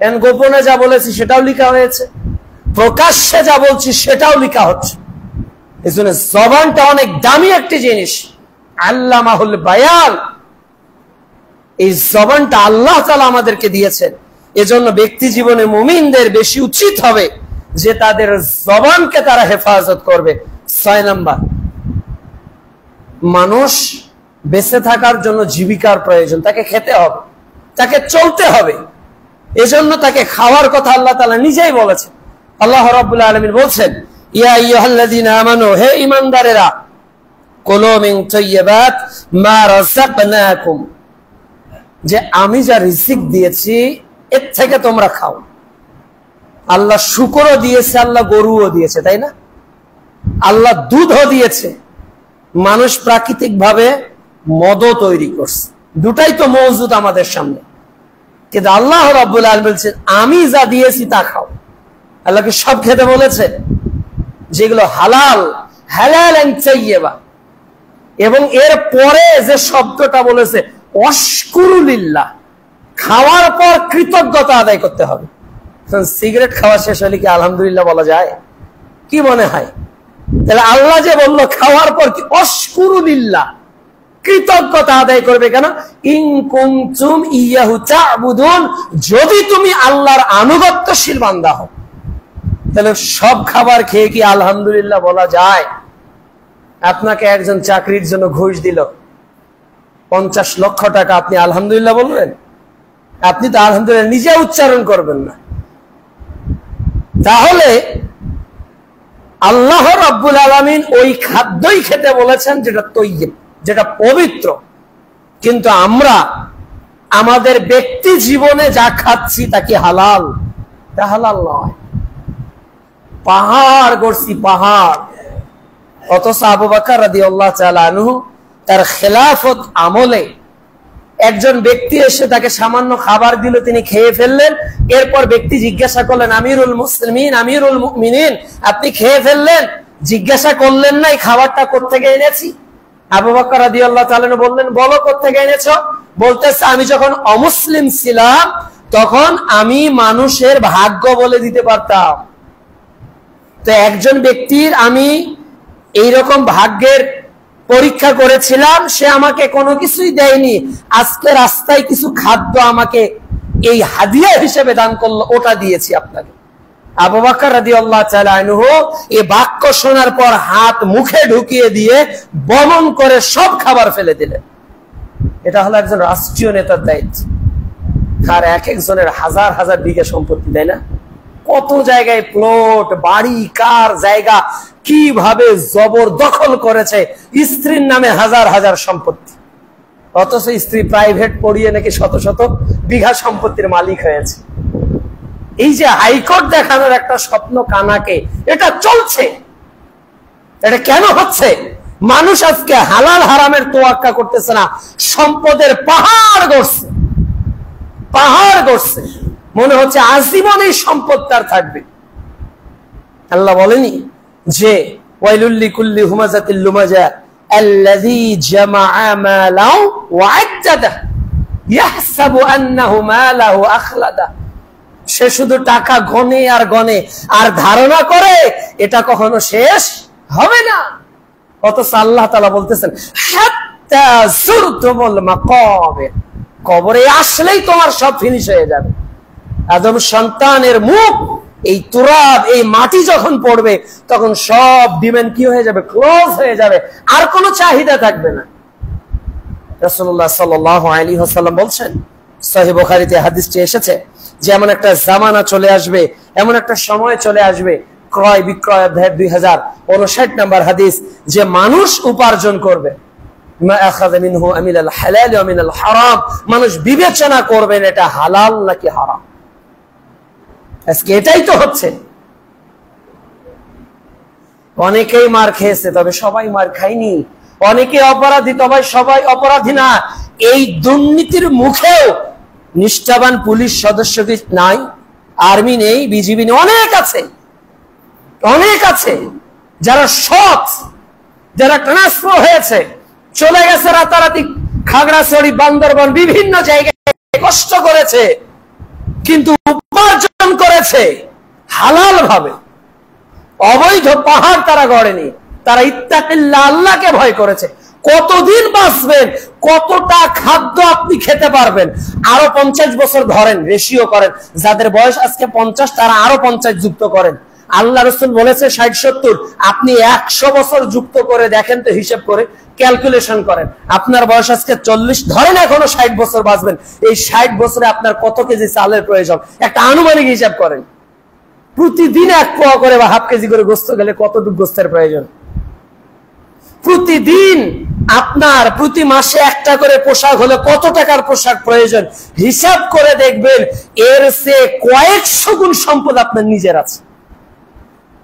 এন গোপনে যা বলেছি সেটাও লেখা হয়েছে, প্রকাশ্যে যা বলছি সেটাও লেখা হচ্ছে। এজন্য জবানটা অনেক দামি একটি জিনিস, আল্লামাহুল বায়ান। এই জবানটা আল্লাহ তাআলা আমাদেরকে দিয়েছেন। এজন্য ব্যক্তি জীবনে মুমিনদের বেশি উচিত হবে যে তাদের জবানকে তারা হেফাজত করবে। 6 নাম্বার, মানুষ বেঁচে থাকার জন্য জীবিকার প্রয়োজন, তাকে খেতে হবে, তাকে চলতে হবে। এজন্য তাকে খাওয়ার কথা আল্লাহ তাআলা নিজেই বলেছেন। আল্লাহ রাব্বুল আলামিন বলছেন, ইয়া আইয়ুহাল্লাযীনা আমানু, হে ঈমানদারেরা, কুলু মিন তাইয়্যিবাত মা রাযাকনাকুম, যে আমি যা রিজিক দিয়েছি এর থেকে তোমরা খাও। আল্লাহ শুকরও দিয়েছে, আল্লাহ গরুও দিয়েছে, তাই না? আল্লাহ দুধও দিয়েছে, মানুষ প্রাকৃতিক ভাবে মদও তৈরি করছে, দুটাই তো মওজুদ আমাদের সামনে। কিন্তু আল্লাহ রাব্বুল আলামিন বলছেন আমি যা দিয়েছি তা খাও। আল্লাহকে সব খেতে বলেছে যেগুলো হালাল, হালালান তাইয়্যিবা। এবং এর পরে যে শব্দটা বলেছে ওয়াশকুরুলিল্লাহ, খাওয়ার পর কৃতজ্ঞতা আদায় করতে হবে। সিগারেট খাওয়া শেষ হলে কি আলহামদুলিল্লাহ বলা যায়? কি মনে হয়? তাহলে আল্লাহ যে বললো খাওয়ার পর কি ওয়াশকুরুলিল্লাহ, কৃতজ্ঞতা আদায় করবে। কেন? ইন কুনতুম ইয়াহু তা'বুদুন, যদি তুমি আল্লাহর আনুগত্যশীল বান্দা হও। তাহলে সব খাবার খেয়ে কি আলহামদুলিল্লাহ বলা যায়? আপনাকে একজন চাকরির জন্য ঘুষ দিল 50 লক্ষ টাকা, আপনি আলহামদুলিল্লাহ বলবেন? আপনি তো আলহামদুলিল্লাহ নিজে উচ্চারণ করবেন না। তাহলে আল্লাহ রাব্বুল আলামিন ওই খাদ্যই খেতে বলেছেন যেটা তৈয়ব, যেটা পবিত্র। কিন্তু আমরা আমাদের ব্যক্তি জীবনে যা খাচ্ছি তা কি হালাল? তা হালাল নয়। পাহাড় গড়ছি, পাহাড়। অথচ আবু বকর রাদিয়াল্লাহু তাআলা আনহু তার খেলাফত আমলে একজন ব্যক্তি এসে তাকে সামান্য খাবার দিল, তিনি খেয়ে ফেললেন। এরপর ব্যক্তি জিজ্ঞাসা করলেন, আমিরুল মুসলিমিন, আমিরুল মুমিনিন, আপনি খেয়ে ফেললেন? জিজ্ঞাসা করলেন না এই খাবারটা কোত্থেকে এনেছি? আবু বকর রাদিয়াল্লাহু তাআলা বললেন, বলো কোত্থেকে এনেছো? বলতেছে, আমি যখন অমুসলিম ছিলাম তখন আমি মানুষের ভাগ্য বলে দিতে পারতাম। তো একজন ব্যক্তির আমি এইরকম ভাগ্যের পরীক্ষা করেছিলাম, সে আমাকে কোনো কিছুই দেয়নি, আজকে রাস্তায় কিছু খাদ্য আমাকে এই হাদিয়া হিসেবে দান করলো, ওটা দিয়েছি আপনাকে। আবু বকর রাদিয়াল্লাহু তাআলা আনহু এই বাক্য শোনার পর হাত মুখে ঢুকিয়ে দিয়ে বমন করে সব খাবার ফেলে দিলেন। এটা হলো একজন রাষ্ট্রীয় নেতার দায়িত্ব। আর এক একজনের হাজার হাজার বিঘা সম্পত্তি, তাই না? কত জায়গায় প্লট, বাড়ি, কার জায়গা কিভাবে জবরদখল করেছে, স্ত্রীর নামে হাজার হাজার সম্পত্তি, অথচ স্ত্রী প্রাইভেট পড়িয়ে নাকি শত শত বিঘা সম্পত্তির মালিক হয়েছে। এই যে হাইকোর্ট দেখানোর একটা স্বপ্ন কানাকে, এটা চলছে। এটা কেন হচ্ছে? মানুষ আজকে হালাল হারামের তোয়াক্কা করতেছে না, সম্পদের পাহাড় গড়ছে, পাহাড় গড়ছে, মনে হচ্ছে আজীবন এই সম্পদ তার থাকবে। আল্লাহ বলেনি যে ওয়াইলুল লিকুল্লি হুমাযাতিল লুমাযা আল্লাযী জামাআ মালাও ওয়া আদ্দাদা ইয়াহসাবু আন্নাহু মালাহু আখলাদা? সে শুধু টাকা গনে আর গনে আর ধারণা করে এটা কখনো শেষ হবে না। অথচ আল্লাহ তাআলা বলতেছেন, হাত্তা যুরতুমুল মাকাবির, কবরে আসলেই তোমার সব ফিনিশ হয়ে যাবে। আদম সন্তানের মুখ এই তুরাব, এই মাটি যখন পড়বে তখন সব ডিমান্ড কি হয়ে যাবে? ক্লোজ হয়ে যাবে, আর কোনো চাহিদা থাকবে না। রাসূলুল্লাহ সাল্লাল্লাহু আলাইহি ওয়াসাল্লাম বলছেন, সহিহ বুখারীতে হাদিসটি এসেছে, যে এমন একটা জামানা চলে আসবে, এমন একটা সময় চলে আসবে, ক্রয় বিক্রয় অধ্যায় 2059 নম্বর হাদিস, যে মানুষ উপার্জন করবে, মা আখাযা মিনহু আমিনাল হালাল ওয়া মিনাল হারাম, মানুষ বিবেচনা করবেন এটা হালাল নাকি হারাম। আজকে এটাই তো হচ্ছে। অনেকেই মার খেয়েছে, তবে সবাই মার খায়নি। অনেকে অপরাধী, তবে সবাই অপরাধী না। এই দুর্নীতির মুখেও নিষ্ঠাবান পুলিশ সদস্য কি নাই? আর্মি নেই, বিজিবি নেই, অনেক আছে, অনেক আছে যারা সৎ, যারা ট্রান্সফার হয়েছে, চলে গেছে রাতারাতি খাগড়াছড়ি, বান্দরবান, বিভিন্ন জায়গায় কষ্ট করেছে, কিন্তু উপার্জন করেছে হালাল ভাবে। অবৈধ পাহাড় তারা গড়েনি, তারা ইত্তাকিল্লাহ, আল্লাহকে ভয় করেছে। কতদিন বাঁচবেন? কতটা খাদ্য আপনি খেতে পারবেন? আরো 50 বছর ধরেন, রেশিও করেন, যাদের বয়স আজকে 50 তারা আরো 50 যুক্ত করেন। আল্লাহ রাসূল বলেছে 60-70, আপনি 100 বছর যুক্ত করে দেখেন তো, হিসাব করে ক্যালকুলেশন করেন। আপনার বয়স আজকে 40, ধরেন এখনো 60 বছর বাঁচবেন, এই 60 বছরে আপনার কত কেজি চালের প্রয়োজন? একটা আনুমানিক হিসাব করেন। প্রতিদিন 1 পোয়া করে বা হাফ কেজি করে গোস্ত গেলে কতটুকু গোস্তের প্রয়োজন? প্রতিদিন আপনার প্রতি মাসে একটা করে পোশাক হলে কত টাকার পোশাক প্রয়োজন? হিসাব করে দেখবেন এর চেয়ে কয়েকশো গুণ সম্পদ আপনার নিজের আছে।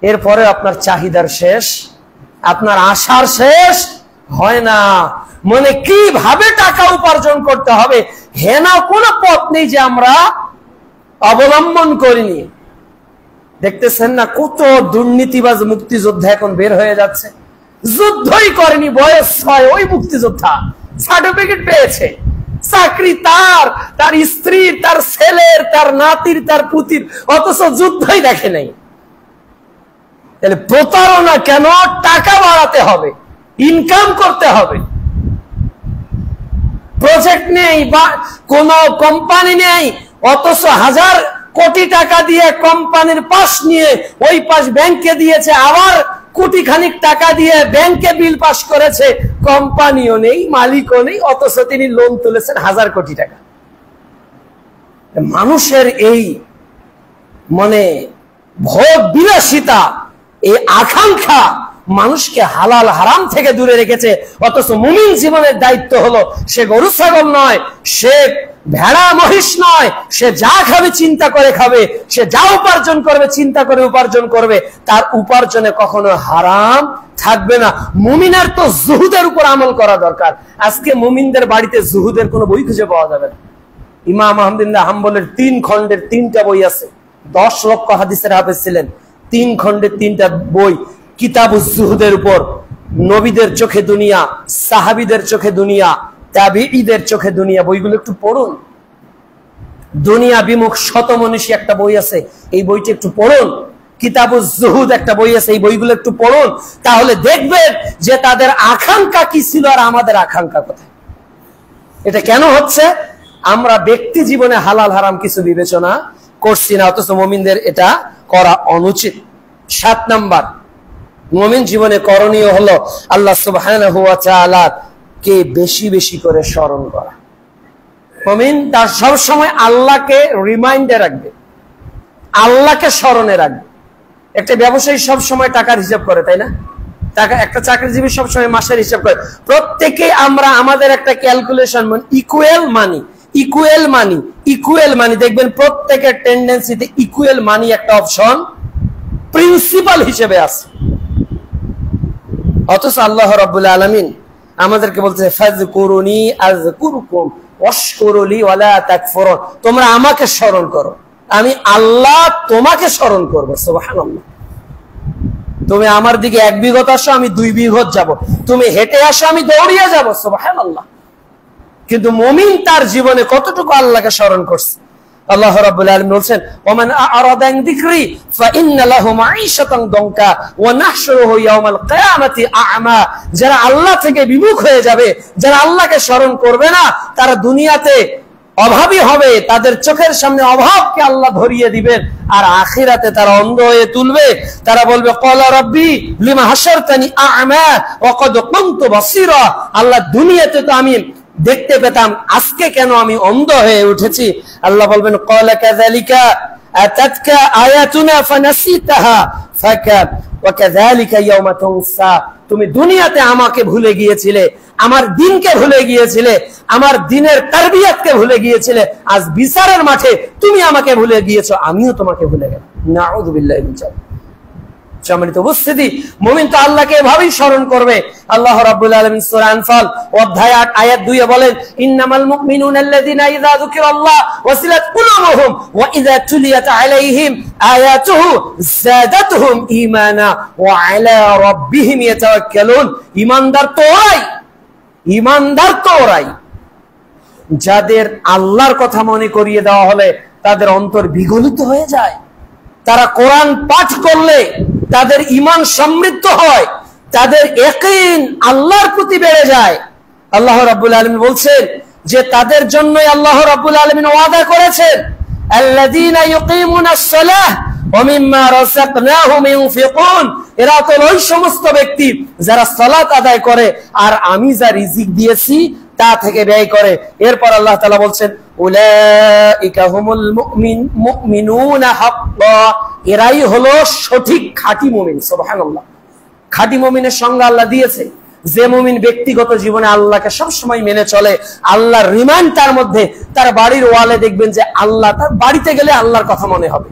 এরপরে আপনার চাহিদার শেষ, আপনার আশার শেষ হয় না। মানে কিভাবে টাকা উপার্জন করতে হবে হেনা কোনো পথ নেই যে আমরা অবলম্বন করিনি। দেখতেছেন না কত দুর্নীতিবাজ মুক্তিযোদ্ধা এখন বের হয়ে যাচ্ছে, যুদ্ধই করেনি, বয়স 6, ওই মুক্তিযোদ্ধা সার্টিফিকেট পেয়েছে, চাকরি তার, তার স্ত্রীর, তার ছেলের, তার নাতির, তার পুতির, অথচ যুদ্ধই দেখে নাই। তাহলে প্রতারণা কেন? টাকা বাড়াতে হবে, ইনকাম করতে হবে। প্রজেক্ট নেই বা কোন কোম্পানি নেই, অথচ হাজার কোটি টাকা দিয়ে কোম্পানির পাস নিয়ে ওই পাস ব্যাংকে দিয়েছে, আবার কোটি খানিক টাকা দিয়ে ব্যাংকে বিল পাস করেছে, কোম্পানিও নেই, মালিকও নেই, অথচ তিনি লোন তুলেছেন 1000 কোটি টাকা। মানুষের এই মানে ভোগ বিলাসিতা, এই আকাঙ্ক্ষা মানুষকে হালাল হারাম থেকে দূরে রেখেছে। অথচ মুমিন জীবনের দায়িত্ব হলো সে গরু ছাগল নয়, সে ভেড়া মহিষ নয়, সে যা খাবে চিন্তা করে খাবে, সে যা উপার্জন করবে চিন্তা করে উপার্জন করবে, তার উপার্জনে কখনো হারাম থাকবে না। মুমিনের তো জুহুদের উপর আমল করা দরকার। আজকে মুমিনদের বাড়িতে জুহুদের কোনো বই খুঁজে পাওয়া যাবে না। ইমাম আহমদ ইবনে হাম্বলের 3 খণ্ডের 3টা বই আছে, 10 লক্ষ হাদিসের হাফেজ ছিলেন, 3 খণ্ডের 3টা বই, কিতাবুজ জুহুদের উপর, নবীদের চোখে দুনিয়া, সাহাবীদের চোখে দুনিয়া, তাবিঈদের চোখে দুনিয়া, বইগুলো একটু পড়ুন। দুনিয়া বিমুখ শতমনীষী একটা বই আছে, এই বইটি একটু পড়ুন। কিতাবুজ জুহুদ একটা বই আছে, এই বইগুলো একটু পড়ুন। তাহলে দেখবেন যে তাদের আকাঙ্ক্ষা কি ছিল আর আমাদের আকাঙ্ক্ষা কোথায়। এটা কেন হচ্ছে? আমরা ব্যক্তি জীবনে হালাল হারাম কিছু বিবেচনা করছি না, অথচ মুমিনদের এটা করা অনুচিত। 7 নাম্বার, মুমিন জীবনে করণীয় হলো আল্লাহ সুবহানাহু ওয়া তাআলা কে বেশি বেশি করে স্মরণ করা। মুমিন তার সব সময় আল্লাহকে রিমাইন্ডে রাখবে, আল্লাহকে স্মরণে রাখবে। একটা ব্যবসায়ী সব সময় টাকার হিসাব করে, তাই না? টাকা, একটা চাকরিজীবী সব সময় মাসের হিসাব করে। প্রত্যেকেই আমরা আমাদের একটা ক্যালকুলেশন, ইকুয়াল মানি দেখবেন প্রত্যেকের টেন্ডেন্সিতে ইকুয়াল মানি একটা অপশন প্রিন্সিপাল হিসেবে আছে। অথচ আল্লাহ রাব্বুল আলামিন আমাদেরকে বলছে ফাযকুরুনি আযকুরকুম ওয়াশকুরুলি ওয়ালা তাকফুরুন, তোমরা আমাকে স্মরণ করো, আমি আল্লাহ তোমাকে স্মরণ করব। সুবহানাল্লাহ। তুমি আমার দিকে 1 বিঘত আসো, আমি 2 বিঘত যাব। তুমি হেঁটে আসো, আমি দৌড়িয়ে যাব। সুবহানাল্লাহ। কিন্তু মুমিন তার জীবনে কতটুকু আল্লাহকে স্মরণ করছে? আল্লাহ রাব্বুল আলামিন বলেন, ওমান আ'রাদা আন যিকরি ফাইন্না লাহু মাঈশাতান দানকা ওয়া নাহশুরুহু ইয়াওমাল কিয়ামাতি আ'মা। যারা আল্লাহ থেকে বিমুখ হয়ে যাবে, যারা আল্লাহকে স্মরণ করবে না, তারা দুনিয়াতে অভাবী হবে, তাদের চোখের সামনে অভাবকে আল্লাহ ধরিয়ে দিবেন, আর আখিরাতে তারা অন্ধ হয়ে তুলবে। তারা বলবে ক্বালা রাব্বি লিমা হাশারতানি আ'মা ওয়া ক্বাদ কুনতু বাসীরা। আল্লাহ, দুনিয়াতে তো আমি দেখতে পেতাম, আজকে কেন আমি অন্ধ হয়ে উঠেছি? আল্লাহ বলবেন ক্বালা কাযালিকা আতাতকা আয়াতুনা ফানাসিতাহা ওয়া কাযালিকা ইয়াওমা তুনসা। তুমি দুনিয়াতে আমাকে ভুলে গিয়েছিলে, আমার দিনকে ভুলে গিয়েছিলে, আমার দিনের তারবিয়াতকে ভুলে গিয়েছিলে। আজ বিচারের মাঠে তুমি আমাকে ভুলে গিয়েছো, আমিও তোমাকে ভুলে গেলাম। নাউযু বিল্লাহি মিন যালিক। সম্মানিত উপস্থিতি, মুমিন তো আল্লাহকে এভাবেই স্মরণ করবে। আল্লাহ রাব্বুল আলামিন সূরা আনফাল অধ্যায় 8 আয়াত 2 এ বলেন, ইন্নামাল মুমিনুনা আল্লাযীনা ইযা যুকিরাল্লাহ ওয়াসিলাত কুলুবুহুম ওয়া ইযা তুলিয়াত আলাইহিম আয়াতুহু যাদাতুহুম ঈমানা ওয়া আলা রাব্বিহিম ইয়াতাওয়াক্কালুন। ঈমানদার তো ওরাই যাদের আল্লাহর কথা মনে করিয়ে দেওয়া হলে তাদের অন্তর বিগলিত হয়ে যায়। তারা কোরআন পাঠ করলে তাদের ঈমান সমৃদ্ধ হয়, তাদের ইয়াকিন আল্লাহর প্রতি বেড়ে যায়। আল্লাহ রাব্বুল আলামিন বলছেন যে তাদের জন্যই আল্লাহ রাব্বুল আলামিন ওয়াদা করেছেন, আল্লাযীনা ইউকিমুনাস সালাহ ওয়া মিম্মা রাযাকনাহুম ইউনফিকুন। এরা তো ওই সমস্ত ব্যক্তি যারা সালাত আদায় করে আর আমি যা রিজিক দিয়েছি তা থেকে ব্যয় করে। এরপর আল্লাহ তাআলা বলছেন, উলাইকা হুমুল মুমিনুনা হাক্কা। এরাই হলো সঠিক খাঁটি মুমিন। সুবহানাল্লাহ। খাঁটি মুমিনের সংজ্ঞা আল্লাহ দিয়েছে, যে মুমিন ব্যক্তিগত জীবনে আল্লাহকে সবসময় মেনে চলে, আল্লাহর রিমাইন্ড তার মধ্যে, তার বাড়ির ওয়ালে দেখবেন যে আল্লাহ, তার বাড়িতে গেলে আল্লাহর কথা মনে হবে,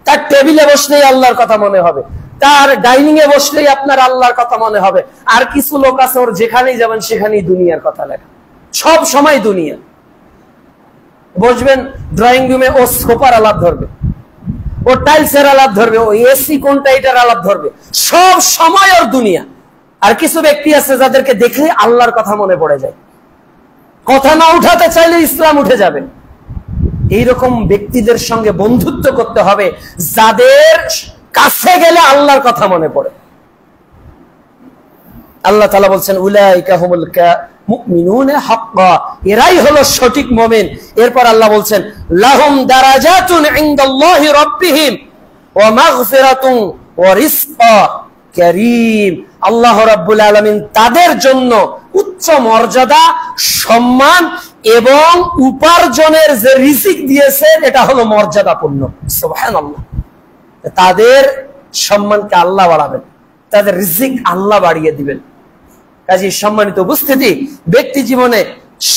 তার টেবিলে বসলেই আল্লাহর কথা মনে হবে, তার ডাইনিং এ বসলেই আপনার আল্লাহর কথা মনে হবে। আর কিছু লোক আছে ওর যেখানেই যাবেন সেখানেই দুনিয়ার কথা লেখা, সব সময় দুনিয়া। বসবেন ড্রয়িং রুমে, ও সোফার আলাপ ধরবে, ও টাইলসের আলাপ ধরবে, ও এসি কোনটা এটার আলাপ ধরবে, সব সময় ওর দুনিয়া। আর কিছু ব্যক্তি আছে যাদেরকে দেখলে আল্লাহর কথা মনে পড়ে যায়, কথা না উঠাতে চাইলে ইসলাম উঠে যাবে। এইরকম ব্যক্তিদের সঙ্গে বন্ধুত্ব করতে হবে যাদের কাছে গেলে আল্লাহর কথা মনে পড়ে। আল্লাহ তাআলা বলছেন, উলাইকা হুমুল মুমিনুনা হাক্কা। এরাই হলো সঠিক মুমিন। এরপর আল্লাহ বলছেন, লাহুম দারাজাতুন ইনদাল্লাহি রাব্বিহিম ওয়া মাগফিরাতুন ওয়া রিজকা কারীম। আল্লাহ রাব্বুল আলামিন তাদের জন্য উচ্চ মর্যাদা, সম্মান এবং উপার্জনের যে রিজিক দিয়েছেন এটা হলো মর্যাদাপূর্ণ। সুবহানাল্লাহ। তাদের সম্মানকে আল্লাহ বাড়াবেন, তাদের রিজিক আল্লাহ বাড়িয়ে দিবেন। কাজে সম্মানিত উপস্থিতি, ব্যক্তি জীবনে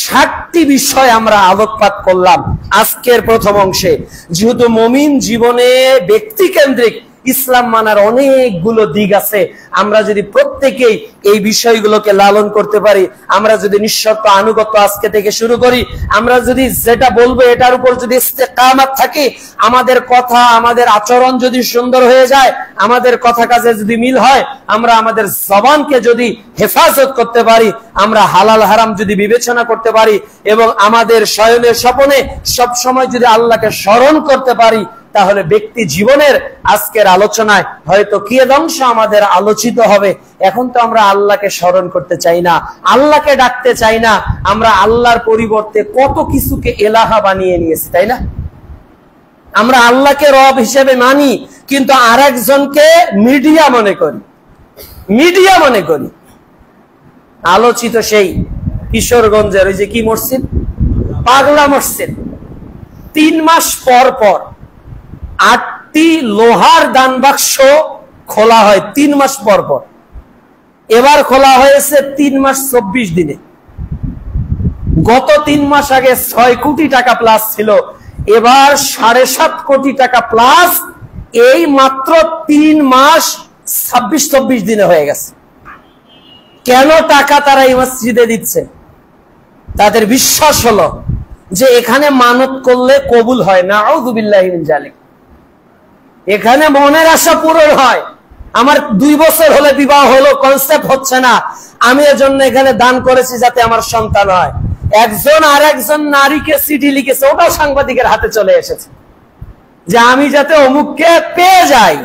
7টি বিষয় আমরা আলোকপাত করলাম আজকের প্রথম অংশে। যেহেতু মুমিন জীবনে ব্যক্তি কেন্দ্রিক, ইসলাম মানার অনেকগুলো দিক আছে। আমরা যদি প্রত্যেকেই এই বিষয়গুলোকে লালন করতে পারি, আমরা যদি নিঃশর্ত আনুগত্য আজকে থেকে শুরু করি, আমরা যদি যেটা বলবো এটার উপর যদি ইস্তেকামাত থাকে, আমাদের কথা আমাদের আচরণ যদি সুন্দর হয়ে যায়, আমাদের কথা কাজে যদি মিল হয়, আমরা আমাদের জবানকে যদি হেফাজত করতে পারি, আমরা হালাল হারাম যদি বিবেচনা করতে পারি এবং আমাদের শয়নের স্বপনে সব সময় যদি আল্লাহকে স্মরণ করতে পারি, তাহলে ব্যক্তি জীবনের আজকের আলোচনায় হয়তো কিয়দংশ আমাদের আলোচিত হবে। এখন তো আমরা আল্লাহকে স্মরণ করতে চাই না, আল্লাহকে ডাকতে চাই না, আমরা আল্লাহর পরিবর্তে কত কিছুকে এলাহা বানিয়ে নিয়েছি, তাই না? আমরা আল্লাহকে রব হিসেবে মানি, কিন্তু আর একজনকে মিডিয়া মনে করি, মিডিয়া মনে করি। আলোচিত সেই কিশোরগঞ্জের ওই যে কি মসজিদ, পাগলা মসজিদ, 3 মাস পর পর 8টি লোহার দান বাক্স খোলা হয় 3 মাস পর পর। এবার খোলা হয়েছে 3 মাস 24 দিনে। গত 3 মাস আগে 6 কোটি টাকা প্লাস ছিল, এবার 7.5 কোটি টাকা প্লাস এই মাত্র 3 মাস 26-24 দিনে হয়ে গেছে। কেন টাকা তারা এই মসজিদে দিচ্ছে? তাদের বিশ্বাস হলো যে এখানে মানত করলে কবুল হয়। নাউযু বিল্লাহি মিন যালিক। এখানে মনের আশা পূরণ হয়। আমার 2 বছর হলে বিবাহ হলো, কনসেপ্ট হচ্ছে না, আমি এর জন্য এখানে দান করেছি যাতে আমার সন্তান হয়। একজন আর একজন নারীকে চিঠি লিখেছে, ওটাও সাংবাদিকের হাতে চলে এসেছে, যে আমি যাতে অমুককে পেয়ে যাই।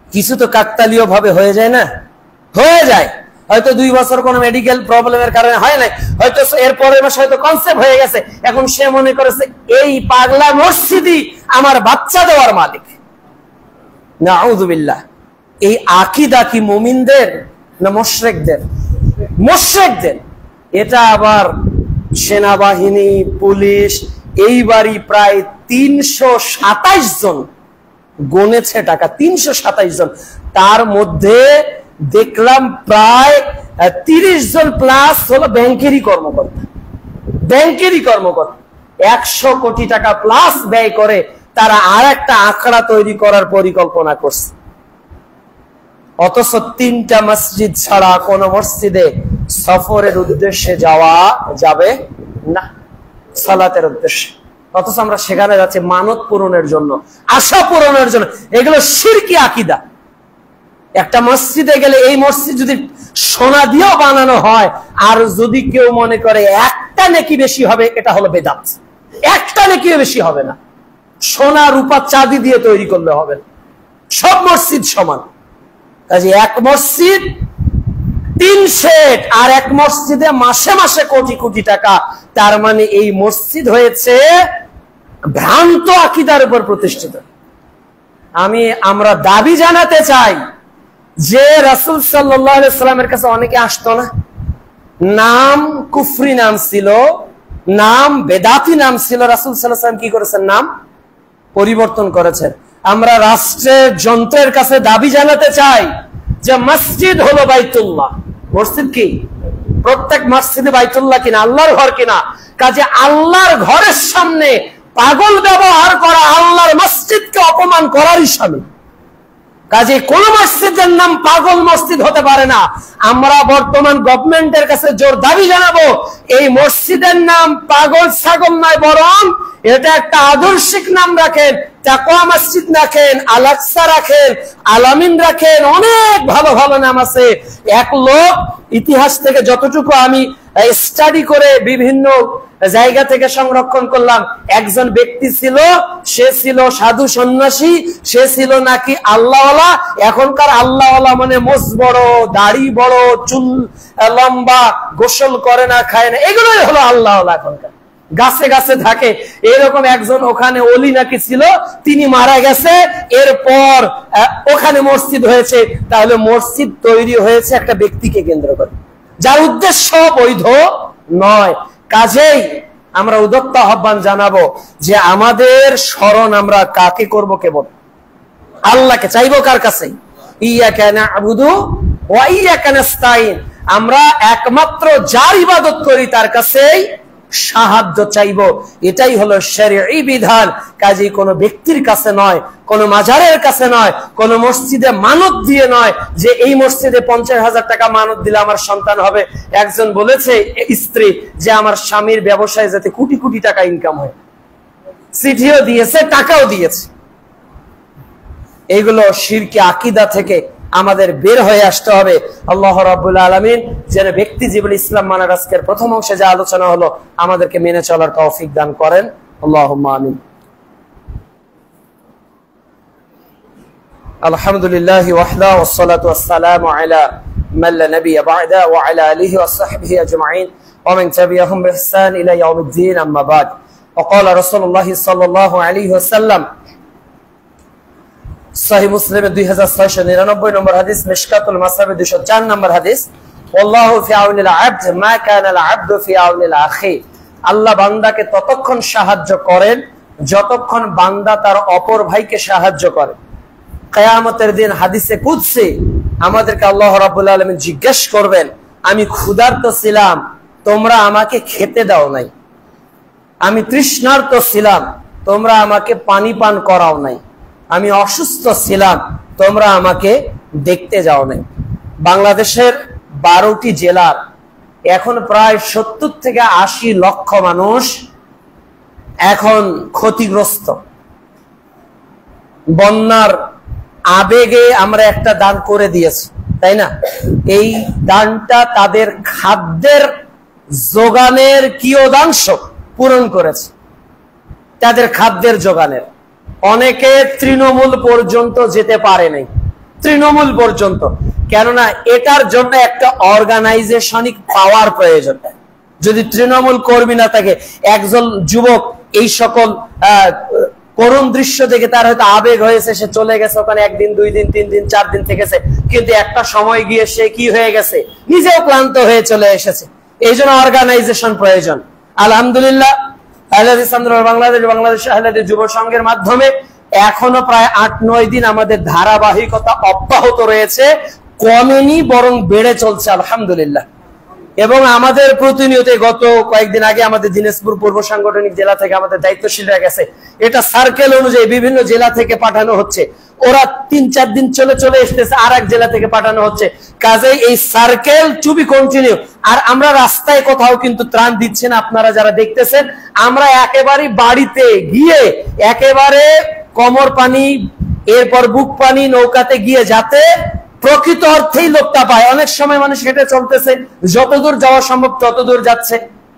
কিছু তো কাকতালীয় ভাবে হয়ে যায় না, হয়ে যায়। হয়তো 2 বছর কোনো মেডিকেল প্রবলেমের কারণে হয় নাই, হয়তো এর পরের মাসে হয়তো কনসেপ্ট হয়ে গেছে। এখন সে মনে করেছে এই পাগলা মসজিদই আমার বাচ্চা দেওয়ার মালিক। নাউযু বিল্লাহ। এই আকীদা কি মুমিনদের না মুশরিকদের? মুশরিকদের। এটা আবার সেনাবাহিনী, পুলিশ, এইবারই প্রায় 327 জন গনেছে টাকা, 327 জন। তার মধ্যে দেখলাম প্রায় 30 জন প্লাস হলো ব্যাংকেরই কর্মকর্তা। ব্যাংকেরই কর্মকর্তা 100 কোটি টাকা প্লাস ব্যয় করে তারা আর একটা আখড়া তৈরি করার পরিকল্পনা করছে। অথচ 3টা মসজিদ ছাড়া কোন মসজিদে সফরের উদ্দেশ্যে যাওয়া যাবে না, সালাতের উদ্দেশ্যে। অথচ আমরা সেখানে যাচ্ছি মানত পূরণের জন্য, আশা পূরণের জন্য। এগুলো শিরকি আকীদা। একটা মসজিদে গেলে এই মসজিদ যদি সোনা দিয়েও বানানো হয়, আর যদি কেউ মনে করে একটা নেকি বেশি হবে, এটা হলো বেদাত। একটা নেকিও বেশি হবে না। সোনা, রূপা, চাঁদি দিয়ে তৈরি করলে হবে না। সব মসজিদ সমান। কাজে এক মসজিদ 3 সেট, আর এক মসজিদে মাসে মাসে কোটি কোটি টাকা। তার মানে এই মসজিদ হয়েছে ভ্রান্ত আকীদার উপর প্রতিষ্ঠিত। আমরা দাবি জানাতে চাই যে রাসূল সাল্লাল্লাহু আলাইহি সাল্লামের কাছে অনেকে আসতো না, নাম কুফরি নাম ছিল, নাম বেদাতি নাম ছিল। রাসূল সাল্লাল্লাহু আলাইহি সাল্লাম কি করেছেন? নাম পরিবর্তন করেছেন। আমরা রাষ্ট্রের যন্ত্রের কাছে দাবি জানাতে চাই যে মসজিদ হলো বাইতুল্লাহ। মসজিদ কি? প্রত্যেক মসজিদে বাইতুল্লাহ কিনা, আল্লাহর ঘর কিনা। কাজে আল্লাহর ঘরের সামনে পাগল ব্যবহার করা আল্লাহর মসজিদকে অপমান করারই শামিল। কাজে কোন মসজিদের নাম পাগল মসজিদ হতে পারে না। আমরা বর্তমান গভর্নমেন্টের কাছে জোর দাবি জানাবো, এই মসজিদের নাম পাগল ছাগল নয়, বরং এটা একটা আদর্শিক নাম রাখেন। তাকওয়া মসজিদ রাখেন, আল আকসা রাখেন, আলামিন রাখেন, অনেক ভালো ভালো নাম আছে। এক লোক ইতিহাস থেকে যতটুকু আমি স্টাডি করে বিভিন্ন জায়গা থেকে সংরক্ষণ করলাম, একজন ব্যক্তি ছিল, সে ছিল সাধু সন্ন্যাসী, সে ছিল নাকি আল্লাহওয়ালা। এখনকার আল্লাহওয়ালা মানে মোচ বড়, দাড়ি বড়, চুল লম্বা, গোসল করে না, খায় না, এগুলোই হলো আল্লাহওয়ালা। এখনকার গাছে গাছে থাকে এরকম একজন ওখানে ওলি নাকি ছিল, তিনি মারা গেছে, এরপর ওখানে মসজিদ হয়েছে। তাহলে মসজিদ তৈরি হয়েছে একটা ব্যক্তিকে কেন্দ্র করে, যার উদ্দেশ্য বৈধ নয়। কাজেই আমরা উদাত্ত আহ্বান জানাবো যে আমাদের স্মরণ আমরা কাকে করব? কেবল আল্লাহকে। চাইবো কার কাছে? ইয়াকা না'বুদু ওয়া ইয়াকা নাস্তাইন। আমরা একমাত্র যার ইবাদত করি তার কাছেই সাহায্য চাইব, এটাই হলো শরঈ বিধান। কাজেই কোনো ব্যক্তির কাছে নয়, কোনো মাজারের কাছে নয়, কোনো মসজিদে মানত দিয়ে নয় যে এই মসজিদে 50,000 টাকা মানত দিলে আমার সন্তান হবে। একজন বলেছে স্ত্রী যে আমার স্বামীর ব্যবসায় যাতে কোটি কোটি টাকা ইনকাম হয়, চিঠিও দিয়েছে, টাকাও দিয়েছে। এইগুলো শিরকি আকীদা থেকে আমাদের বের হয়ে আসতে হবে। আল্লাহ রাব্বুল আলামিন যেন ব্যক্তি জীবনে ইসলাম মানার আজকের প্রথম অংশে যা আলোচনা হলো আমাদেরকে মেনে চলার তৌফিক দান করেন। আল্লাহুম্মা আমিন। আলহামদুলিল্লাহি ওয়াহদা ওয়াসসালাতু ওয়াসসালামু আলা মান লা নাবিয়্যা বা'দা ওয়া আলা আলিহি ওয়া সাহবিহি আজমাইন ওয়া মান তাবি'আহুম বিইহসান ইলা ইয়াউমিদ্দিন, আম্মা বা'দ। وقال رسول الله صلى الله عليه وسلم সহিহ মুসলিমে 2699 নম্বর হাদিস, মিশকাতুল মাসাবি 204 নম্বর হাদিস, আল্লাহু ফি আউনিল আবদ মা কানাল আবদু ফি আউনিল আখি। আল্লাহ বান্দাকে ততক্ষণ সাহায্য করেন যতক্ষণ বান্দা তার অপর ভাইকে সাহায্য করে। কিয়ামতের দিন হাদিসে কুদসি আমাদেরকে আল্লাহ রাব্বুল আলামিন জিজ্ঞেস করবেন, আমি ক্ষুধার্ত ছিলাম, তোমরা আমাকে খেতে দাও নাই। আমি তৃষ্ণার্ত ছিলাম, তোমরা আমাকে পানি পান করাও নাই। আমি অসুস্থ ছিলাম, তোমরা আমাকে দেখতে যাও নাই। বাংলাদেশের 12টি জেলার এখন প্রায় 70 থেকে 80 লক্ষ মানুষ এখন ক্ষতিগ্রস্ত। বন্যার আবেগে আমরা একটা দান করে দিয়েছি, তাই না? এই দানটা তাদের খাদ্যের যোগানের কিয়দাংশ পূরণ করেছে, তাদের খাদ্যের যোগানের। অনেকে তৃণমূল পর্যন্ত যেতে পারে নাই, তৃণমূল পর্যন্ত। কেননা এটার জন্য একটা অর্গানাইজেশনিক পাওয়ার প্রয়োজন। যদি তৃণমূল কর্মী না থাকে, একজন যুবক এই সকল করুণ দৃশ্য দেখে তার হয়তো আবেগ হয়েছে, সে চলে গেছে ওখানে 1 দিন 2 দিন 3 দিন 4 দিন থেকেছে, কিন্তু একটা সময় গিয়ে সে কি হয়ে গেছে, নিজেও ক্লান্ত হয়ে চলে এসেছে। এই জন্য অর্গানাইজেশন প্রয়োজন। আলহামদুলিল্লাহ বাংলাদেশ আহলে যুব সংঘের মাধ্যমে এখনো প্রায় 8-9 দিন আমাদের ধারাবাহিকতা অব্যাহত রয়েছে, কমেনি বরং বেড়ে চলছে আলহামদুলিল্লাহ। এবং আমাদের প্রতিনিয়ত গত কয়েকদিন আগে আমাদের দিনাজপুর পূর্ব সাংগঠনিক জেলা থেকে আমাদের দায়িত্বশীলরা গেছে, এটা সার্কেল অনুযায়ী বিভিন্ন জেলা থেকে পাঠানো হচ্ছে। ওরা 3-4 দিন চলে চলে এসতেছে, আর এক জেলা থেকে পাঠানো হচ্ছে। কাজেই এই সার্কেল টু বি কন্টিনিউ। আর আমরা রাস্তায় কোথাও কিন্তু ত্রাণ দিচ্ছি না, আপনারা যারা দেখতেছেন। আমরা একেবারে বাড়িতে গিয়ে একেবারে কোমর পানি, এরপর বুক পানি, নৌকাতে গিয়ে যাতে প্রকৃত অর্থেই লোকটা পায়। অনেক সময় মানুষ হেঁটে চলতেছে, যতদূর যাওয়া সম্ভব ততদূর যাচ্ছে।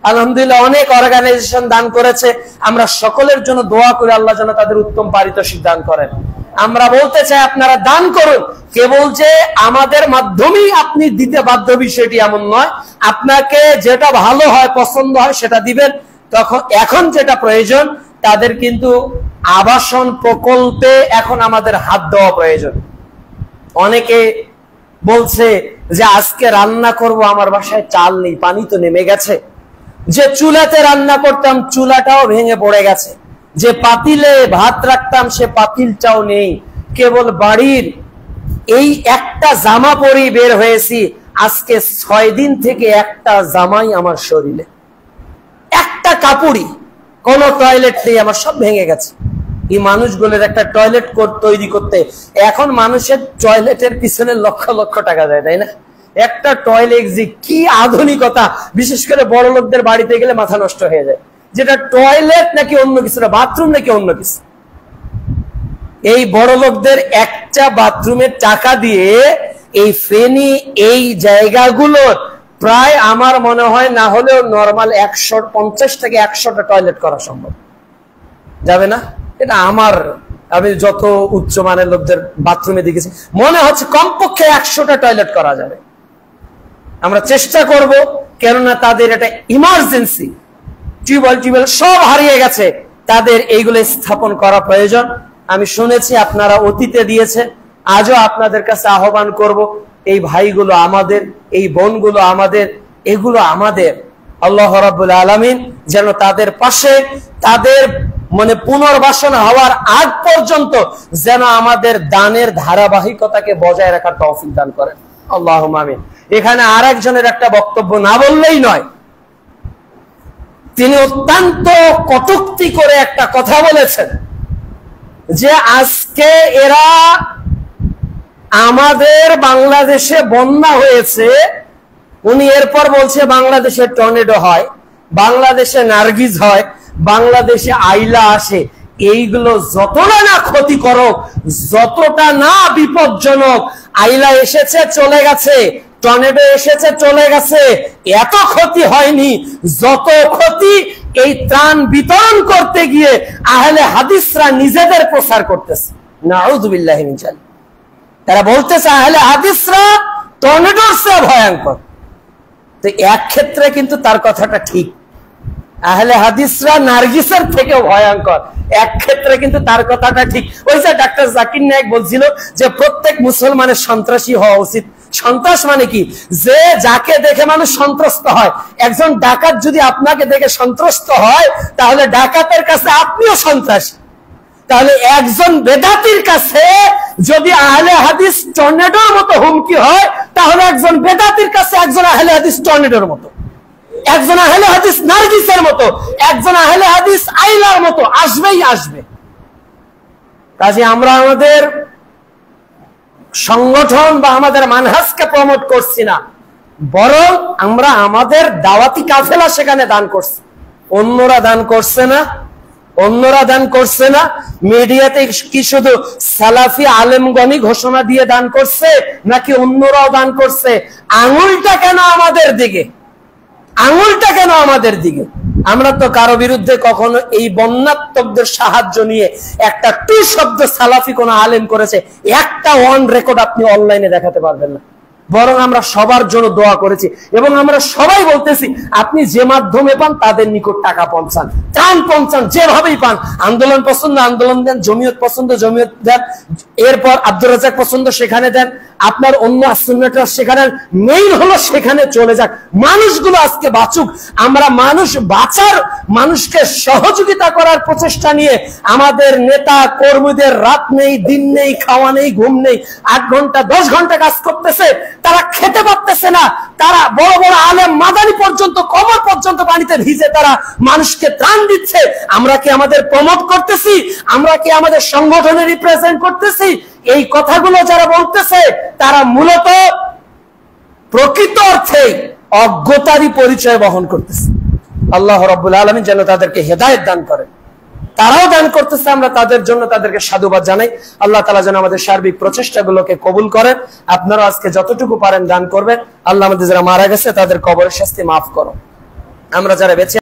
আলহামদুলিল্লাহ অনেক অর্গানাইজেশন দান করেছে। আমরা সকলের জন্য দোয়া করি আল্লাহ যেন তাদের উত্তম পারিতোষিক দান করেন। আমরা বলতে চাই আপনারা দান করুন, কেবল যে আমাদের মাধ্যমেই আপনি দিতে বাধ্য বিষয়টি এমন নয়। আপনাকে যেটা ভালো হয়, পছন্দ হয় সেটা দিবেন। তখন এখন যেটা প্রয়োজন, তাদের কিন্তু আবাসন প্রকল্পে এখন আমাদের হাত দেওয়া প্রয়োজন। অনেকে বলছে যে আজকে রান্না করব, আমার বাসায় চাল নেই, পানি তো নেমে গেছে। যে চুলাতে রান্না করতাম চুলাটাও ভেঙে পড়ে গেছে। যে পাতিলে ভাত রাখতাম সে পাতিলটাও নেই। কেবল বাড়ির এই একটা জামা পরেই বের হয়েছি, আজকে 6 দিন থেকে একটা জামাই আমার শরীরে, একটা কাপড়ই, কোন টয়লেট নেই, আমার সব ভেঙে গেছে। এই মানুষগুলোর একটা টয়লেট তৈরি করতে এখন মানুষের টয়লেটের পিছনে লক্ষ লক্ষ টাকা যায়, তাই না? একটা টয়লেট যে কি আধুনিকতা, বিশেষ করে বড় লোকদের বাড়িতে গেলে মাথা নষ্ট হয়ে যায়, যেটা টয়লেট নাকি অন্য কিছু, বাথরুম নাকি অন্য কিছু। এই বড় লোকদের একটা বাথরুমের টাকা দিয়ে এই ফেনী এই জায়গাগুলোর প্রায় আমার মনে হয় না হলেও নরমাল 150 থেকে 100টা টয়লেট করা সম্ভব যাবে না? এটা আমি যত উচ্চমানের লোকদের বাথরুমে দেখেছি, মনে হচ্ছে কমপক্ষে 100টা টয়লেট করা যাবে। আমরা চেষ্টা করব, কেননা তাদের এটা ইমার্জেন্সি। টিউবওয়েল সব হারিয়ে গেছে, তাদের এইগুলো স্থাপন করা প্রয়োজন। আমি শুনেছি আপনারা অতীতে দিয়েছেন, আজও আপনাদের কাছে আহ্বান করব, এই ভাইগুলো আমাদের, এই বোনগুলো আমাদের, এগুলো আমাদের। আল্লাহ রাব্বুল আলামিন যেন তাদের পাশে, তাদের পুনর্বাসন হওয়ার আগ পর্যন্ত যেন আমাদের দানের ধারাবাহিকতাকে বজায় রাখার তৌফিক দান করেন। আল্লাহুম্মা আমিন। এখানে আরেকজনের একটা বক্তব্য না বললেই নয়। তিনি অত্যন্ত কটূক্তি করে একটা কথা বলেছেন যে আজকে এরা আমাদের বাংলাদেশে বন্যা হয়েছে, উনি এরপর বলছে বাংলাদেশে টর্নেডো হয়, বাংলাদেশে নার্গিস হয়, বাংলাদেশে আইলা আসে। এইগুলো যতটা না ক্ষতিকারক, যতটা না বিপজ্জনক, আইলা এসেছে চলে গেছে, টর্নেডো এসেছে চলে গেছে, এত ক্ষতি হয়নি যত ক্ষতি এই ত্রাণ বিতরণ করতে গিয়ে আহলে হাদিসরা নিজেদের প্রচার করতেছে। নাউযুবিল্লাহি মিন যালিক। তারা বলতেছে আহলে হাদিসরা টর্নেডোর চেয়ে ভয়ঙ্কর। তো এক ক্ষেত্রে কিন্তু তার কথাটা ঠিক, আহলে হাদিসরা নার্গিসের থেকেও ভয়ঙ্কর। এক ক্ষেত্রে কিন্তু তার কথাটা ঠিক। ওই যে ডাক্তার জাকির নায়েক বলছিল যে প্রত্যেক মুসলমানের সন্ত্রাসী হওয়া উচিত। সন্ত্রাস মানে কি? যে যাকে দেখে মানুষ সন্ত্রস্ত হয়। একজন ডাকাত যদি আপনাকে দেখে সন্ত্রস্ত হয়, তাহলে ডাকাতের কাছে আপনিও সন্ত্রাসী। তাহলে একজন বেদাতির কাছে যদি আহলে হাদিস টর্নেডোর মতো হুমকি হয়, তাহলে একজন বেদাতির কাছে একজন আহলে হাদিস টর্নেডোর মতো, একজন আহলে হাদিস নার্গিসের মতো, একজন আহলে হাদিস আইলার মতো আসবেই আসবে। কাজে আমরা আমাদের সংগঠন বা আমাদের মানহাজকে প্রমোট করছি না, বরং আমরা আমাদের দাওয়াতি কাফেলা সেখানে দান করছি। অন্যরা দান করছে না, অন্যরা দান করছে না। মিডিয়াতে কি শুধু সালাফি আলেমগণই ঘোষণা দিয়ে দান করছে, নাকি অন্যরাও দান করছে? আঙুলটা কেন আমাদের দিকে? আঙুলটা কেন আমাদের দিকে? আমরা তো কারো বিরুদ্ধে কখনো এই বন্যাত্মকদের সাহায্য নিয়ে একটা টু শব্দ সালাফি কোন আলেম করেছে, একটা ওয়ান রেকর্ড আপনি অনলাইনে দেখাতে পারবেন না। বরং আমরা সবার জন্য দোয়া করেছি এবং আমরা সবাই বলতেছি আপনি যে মাধ্যমে পান তাদের নিকট টাকা পৌঁছান, ত্রাণ পৌঁছান, যেভাবেই পান। আন্দোলন পছন্দ আন্দোলন দেন, জমিয়ত পছন্দ জমিয়ত দেন, এরপর আব্দুর রাজ্জাক পছন্দ সেখানে দেন, আপনার অন্য সুন্নাহটা সেখানে। মেইন হলো সেখানে চলে যাক, মানুষগুলো আজকে বাঁচুক। আমরা মানুষ বাঁচার, মানুষকে সহযোগিতা করার প্রচেষ্টা নিয়ে আমাদের নেতা কর্মীদের রাত নেই, দিন নেই, খাওয়া নেই, ঘুম নেই, 8 ঘন্টা 10 ঘন্টা কাজ করতেছে, তারা খেতে পারতেছে না। তারা বড় বড় আলেম মাদানি পর্যন্ত, কবর পর্যন্ত পানিতে ভিজে তারা মানুষকে ত্রাণ দিচ্ছে। আমরা কি আমাদের প্রমোট করতেছি? আমরা কি আমাদের সংগঠনে রিপ্রেজেন্ট করতেছি? এই কথাগুলো যারা বলতেছে তারা মূলত প্রকৃত অর্থে অজ্ঞতারই পরিচয় বহন করতেছে। আল্লাহ রাব্বুল আলামিন যেন তাদেরকে হেদায়েত দান করেন। তারাও দান করতেছে, আমরা তাদের জন্য তাদেরকে সাধুবাদ জানাই। আল্লাহ তাআলা যেন আমাদের সার্বিক প্রচেষ্টাগুলোকে কবুল করেন। আপনারা আজকে যতটুকু পারেন দান করবেন। আল্লাহ আমাদের যারা মারা গেছে তাদের কবরের শাস্তি মাফ করো। আমরা যারা বেঁচে